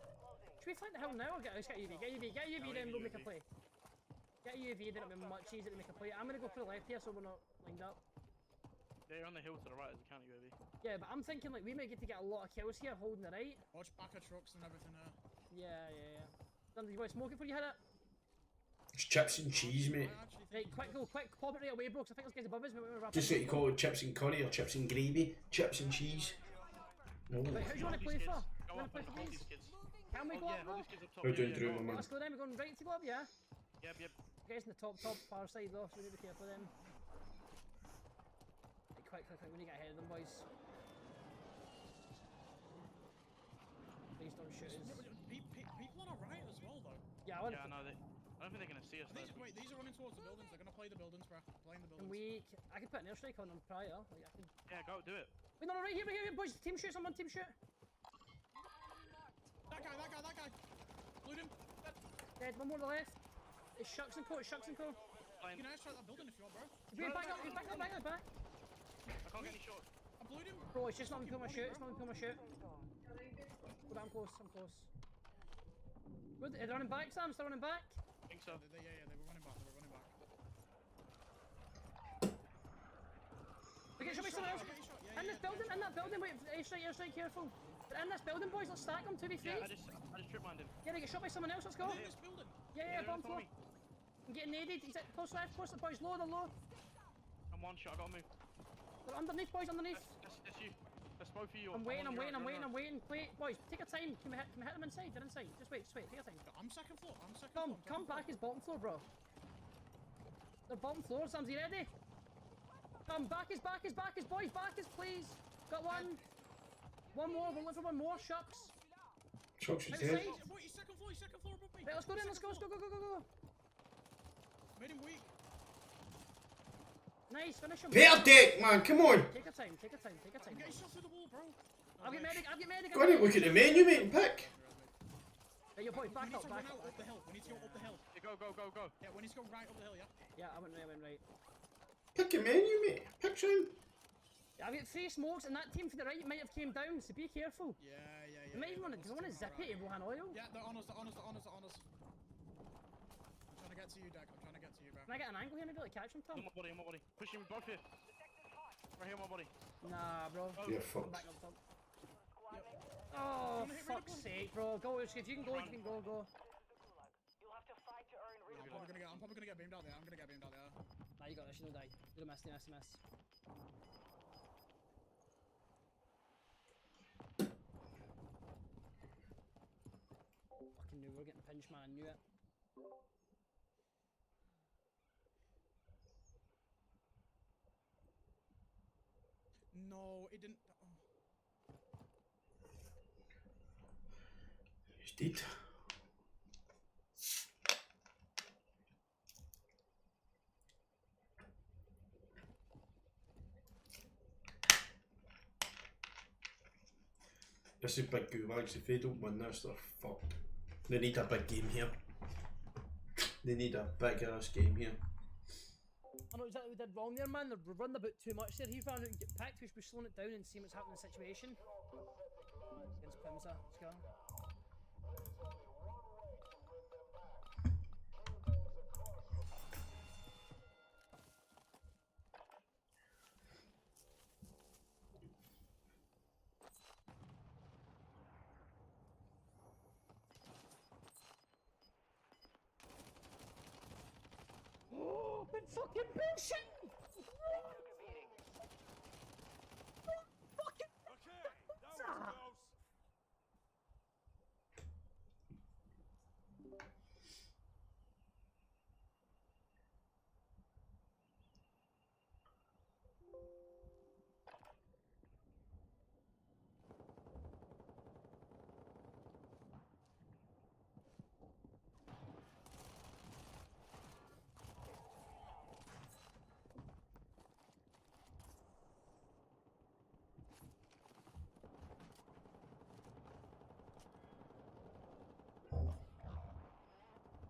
Should we flank the hill now or let's get a UAV? Get a UAV, then we'll make a play. Get a UAV, then it'll be much easier to make a play. I'm gonna go for the left here so we're not lined up. Yeah, you're on the hill to the right as a counter UAV. Yeah, but I'm thinking like we might get to get a lot of kills here holding the right. Watch back of trucks and everything there. Yeah. Something you want to smoke it before you hit it? It's chips and cheese, mate. Right, quick, pop it right away, bro, 'cause I think those guys above us, we're wrapping. Just like you call it chips and curry or chips and gravy. Chips and cheese. No. Right, who do you want to play for? Go You want up to play and for hold these? these kids. Can we go Yeah, up, hold bro? these kids up top. We're Yeah, doing yeah, through go my on. man. Let's go then, we're going right to go up, yeah? Yep. Guys in the top far side though, so we need to be careful of them. Right, quick, we need to get ahead of them, boys. Please don't shoot us. People on our right as well, though. Yeah, I want Yeah, I know. I don't think they're gonna see us. Wait, these are running towards the buildings. They're gonna play the buildings, bro. Playing the Can buildings. I can put an airstrike on them prior. Like, I can... Yeah, go do it. Wait, no, right here, boys. Team shoot, someone team shoot. That guy. Loot him. Dead, one more to the left. It's Shucks and Co. You can airstrike that building if you want, bro. Back up. I can't get any shots. I blew him. Bro, it's just not me pull my shoot. But I'm close. Good, they're running back, Sam. Still running back. I think so. They were running back. Okay, show me someone else. In that building, wait, airstrike, careful. They're in this building, boys, let's stack them, 2v3. Yeah, I just trip mined him. Yeah, they get shot by someone else, let's go. In this building. Yeah, bomb floor. I'm getting naded, he's at close left, the boys, low, they're low. I'm one shot, I gotta move. They're underneath, boys, underneath. That's you. That's both of you. I'm waiting. Wait, boys, take your time. Can we hit them inside? They're inside. Just wait, take your time. I'm second floor. Come back as bottom floor, bro. They're bottom floor, Sam, you ready? Come, back is, boys, please. Got one. One more, we'll look for one more, Shucks. Shucks is Outside. dead. Wait, he's second floor above me. Right, let's go then, let's go. Made him weak. Nice, finish him. Better deck, man, come on. Take your time, take your time, take your time. I'm getting shot through the wall, bro. I'll get medic, I'll get medic. Go on, look at the menu, mate, and pick. Hey, your boy, back We need up, to back run out up. up the hill. We need to go up the hill. Yeah, go. Yeah, we need to go right up the hill, yeah? Yeah, I went right. Pick a menu, mate. Pick some. I've got 3 smokes, and that team to the right might have came down, so be careful. Yeah. They might even want to zip it in Wuhan oil. Yeah, they're on us. I'm trying to get to you, Dak. I'm trying to get to you, bro. Can I get an angle here, maybe like catch him, Tom? On my body. Push him both here. Right here on my body. Nah, bro. You're Come fucked. back up top. Oh, fuck's sake, bro. Go, if you can go, you can go. I'm probably gonna get beamed out there. Nah, you got this, you don't die. You don't miss. Fucking knew we were getting pinched, man. I knew it. No, it didn't. He's dead. This is big gulags. If they don't win this, they're fucked. They need a big game here. They need a big ass game here. I know exactly what we did wrong there, man. We're running about too much there. He's running out and get picked. We should be slowing it down and seeing what's happening in the situation. Against Pimsa. Let's go. Oh, been fucking bullshit!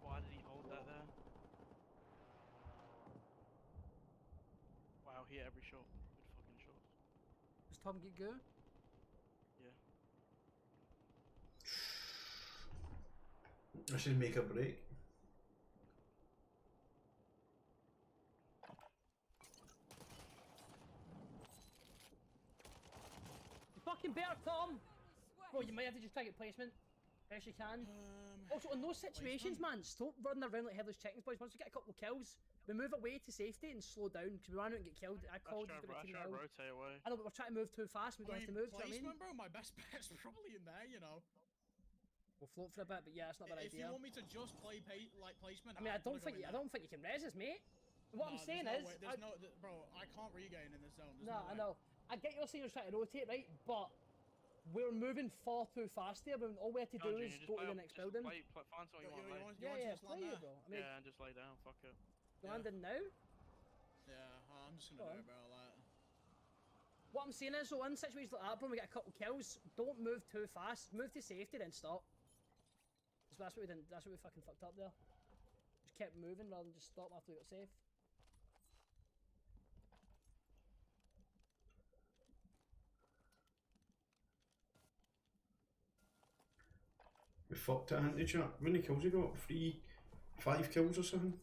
Why did he hold that there? Wow, he hit every shot. Good fucking shots. Does Tom get go? Yeah. I should make a break. You fucking better, Tom! Bro, you might have to just try to get placement. Best you can. Also, in those situations, man, stop running around like headless chickens, boys. Once we get a couple of kills, we move away to safety and slow down, because we ran out and get killed. I called you for the team I hill. rotate away. I know, but we're trying to move too fast. We don't have to move, do you know what I mean? Placement, bro, my best bet's probably in there, you know. We'll float for a bit, but yeah, it's not a bad If idea. you want me to just play placement, I mean, I don't think you can res us, mate. What I'm saying is, bro, I can't regain in this zone. no, I know. I get your saying you're trying to rotate, right? But we're moving far too fast here. When all we have to do is go to the next building. Find something you want, Yeah, play it, bro. I mean, yeah, and just lay down. Fuck it. landing now. Yeah, I'm just gonna do it, bro. Like. What I'm saying is, so in situations like that, when we get a couple kills, don't move too fast. Move to safety, then stop. That's what we didn't. That's what we fucking fucked up there. Just kept moving rather than just stop after we got safe. We fucked it, hadn't we, chat? How many kills you got? 5 kills or something?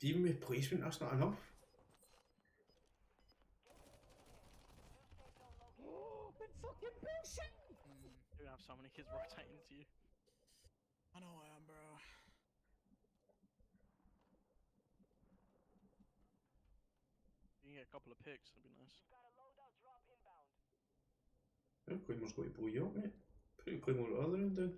Even with placement, that's not enough. Oh, been fucking bullshit! You have so many kids rotating to you. I know I am, bro. You can get a couple of picks, that'd be nice. Yeah, Claymore's got to blow you up, mate. Put Claymore at the other end then.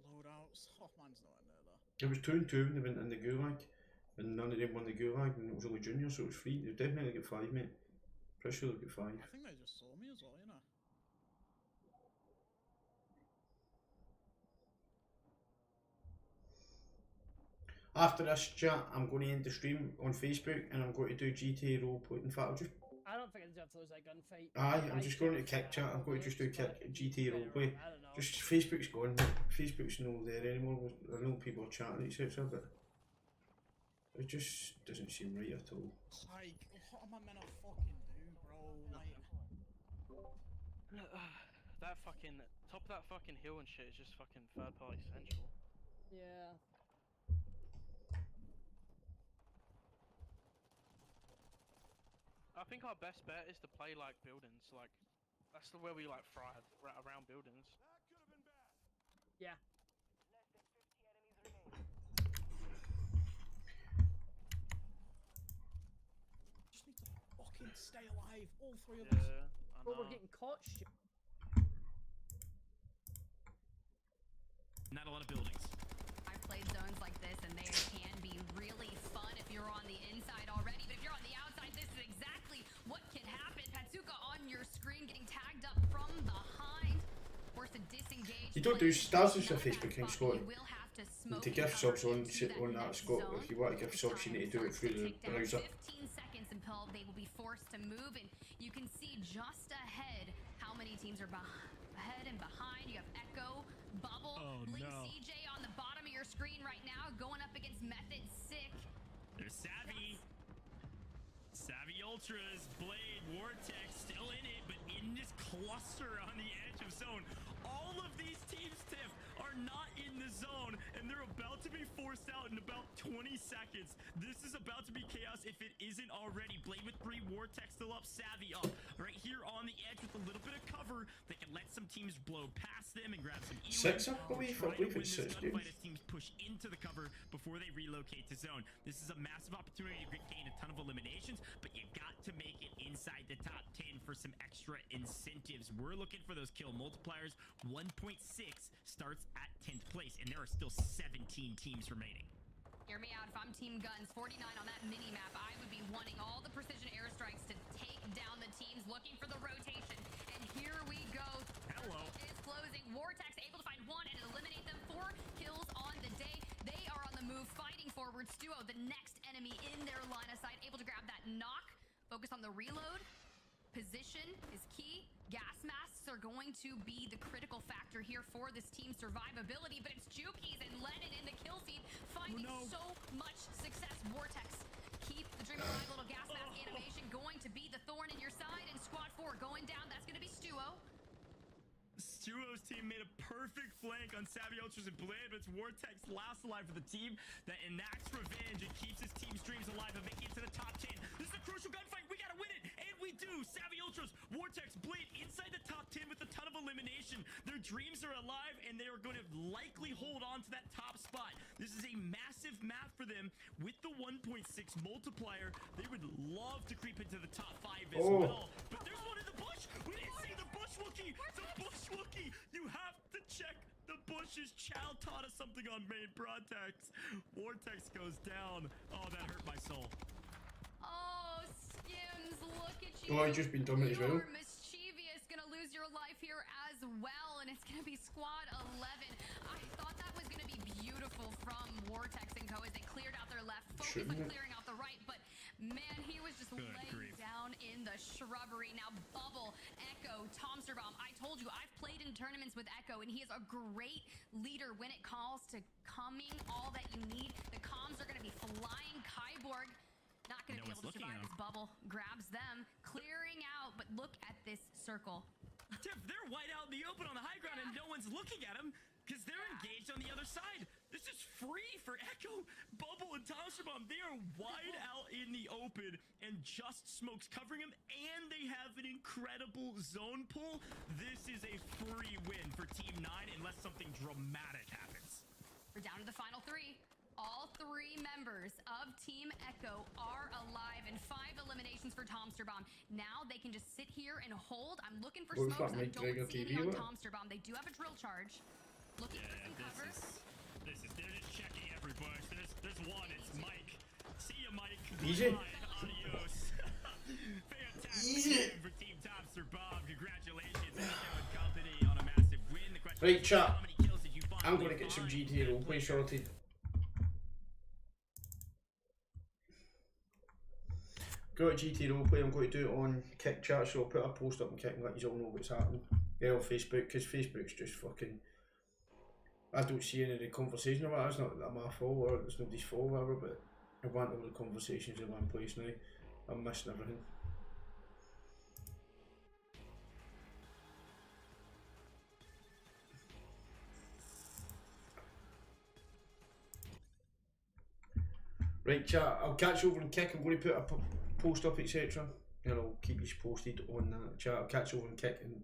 Loadouts. Oh, man's not in there, though. It was 2 and 2 when they went in the gulag, and none of them won the gulag, and it was only junior, so it was free. They definitely get 5, mate. Pretty sure they'll get 5. I think they just saw me as well, you know. After this chat, I'm going to end the stream on Facebook and I'm going to do GTA roleplay. In fact, I'll just... I don't think I deserve to lose that gunfight. Aye, I'm just going to kick chat. I'm going to just do kick GTA roleplay. Just Facebook's gone. Facebook's not there anymore. I know people are chatting, etc. But it just doesn't seem right at all. Like, what am I meant to fucking do, bro? Like, that fucking top of that fucking hill and shit is just fucking third party central. Yeah. I think our best bet is to play like buildings, like that's the way we like thrive around buildings. Yeah. just need to fucking stay alive, all three of us. Yeah, I But know. we're getting caught. Not a lot of buildings. I've played zones like this and they can be really fun if you're on the inside already, but if you're on the outside, this is exactly what can happen. Patsuka on your screen getting tagged up from behind. Forced to disengage. You don't do stars on your Facebook, King Scott. To give subs on that, Scott, if you want to give subs, you need to do it through the browser. 15 seconds until they will be forced to move, and you can see just ahead how many teams are ahead and behind. You have Echo, Bubble, Blink CJ on the bottom of your screen right now, going up against Method Sick. There's Savvy. Savvy Ultras, Blade, Vortex still in it, but in this cluster on the edge of zone. All of these teams, Tiff, are not in the zone, and they're about to be forced out in about 20 seconds. This is about to be chaos if it isn't already. Blade with 3, Vortex still up, Savvy up. Right here on the edge with a little bit of cover, they can let some teams blow past them and grab some Six, I believe it's 6 games. As teams push into the cover before they relocate to zone. This is a massive opportunity to gain a ton of eliminations, but you got to make it inside the top 10 for some extra incentives. We're looking for those kill multipliers. 1.6 starts at 10th place, and there are still 17 teams remaining. Hear me out. If I'm Team Guns, 49 on that mini map, I would be wanting all the precision airstrikes to take down the teams looking for the rotation. And here we go. Hello. Is closing. Vortex able to find one and eliminate them. 4 kills on the day. They are on the move, fighting forward. Wsow, the next enemy in their line of sight, able to grab that knock. Focus on the reload. Position is key. Gas masks are going to be the critical factor here for this team's survivability, but it's Jukies and Lennon in the kill feed finding so much success. Vortex, keep the dream alive. Little gas mask animation going to be the thorn in your side, and squad 4 going down. That's going to be Wsow. Wsow's team made a perfect flank on Savvy Ultras and Blade, but it's Vortex last alive for the team that enacts revenge and keeps his team's dreams alive and making it to the top 10. This is a crucial gunfight. We gotta win it, and we do. Savvy Ultras, Vortex, Blade inside the top 10 with a ton of elimination. Their dreams are alive, and they are going to likely hold on to that top spot. This is a massive map for them with the 1.6 multiplier. They would love to creep into the top 5 as well, but there's one in the bush. We didn't see the bush Wookie. The bush Wookie. You have to check the bushes. Chow taught us something on main Broadtex. Vortex goes down. Oh, that hurt my soul. Oh, Skims, look at you. Oh, I've just been done it as well. You're mischievous, gonna lose your life here as well, and it's gonna be squad 11. I thought that was gonna be beautiful from Vortex and Co as they cleared out their left, focused on clearing out the right, but man, he was just laying down in the shrubbery. Now, Bubble, Echo, Tomsterbaum. I told you, I've played in tournaments with Echo, and he is a great leader when it calls to coming all that you need. The comms are going to be flying. Kyborg not going to be able to survive as Bubble grabs them, clearing out. But look at this circle. Tiff, they're wide out in the open on the high ground, and no one's looking at them because they're engaged on the other side. This is free for Echo, Bubble, and Tomsterbaum. They are wide out in the open, and just Smoke's covering them, and they have an incredible zone pull. This is a free win for Team 9 unless something dramatic happens. We're down to the final 3. All 3 members of Team Echo are alive, and 5 eliminations for Tomsterbaum. Now they can just sit here and hold. I'm looking for smokes. I don't see any on Tomsterbaum. They do have a drill charge. Looking for some cover. They're just checking every bush. There's one. It's Mike. See ya, Mike. Easy. Adios. Fantastic win for Team Tomsterbaum. Congratulations, Echo and company, on a massive win. The question Right, is, chat. how many kills did you find? I'm going to get some GTA roleplay sorted. got a GTA roleplay, I'm going to do it on Kick chat, so I'll put a post up on Kick and let you all know what's happening. Yeah, on Facebook, because Facebook's just fucking... I don't see any of the conversation about it. It's not that my fault or it's nobody's fault or whatever, but I want all the conversations in one place now. I'm missing everything. Right, chat, I'll catch you over and Kick. I'm going to put a post up, etc. And I'll keep you posted on that. Chat, I'll catch you over and Kick and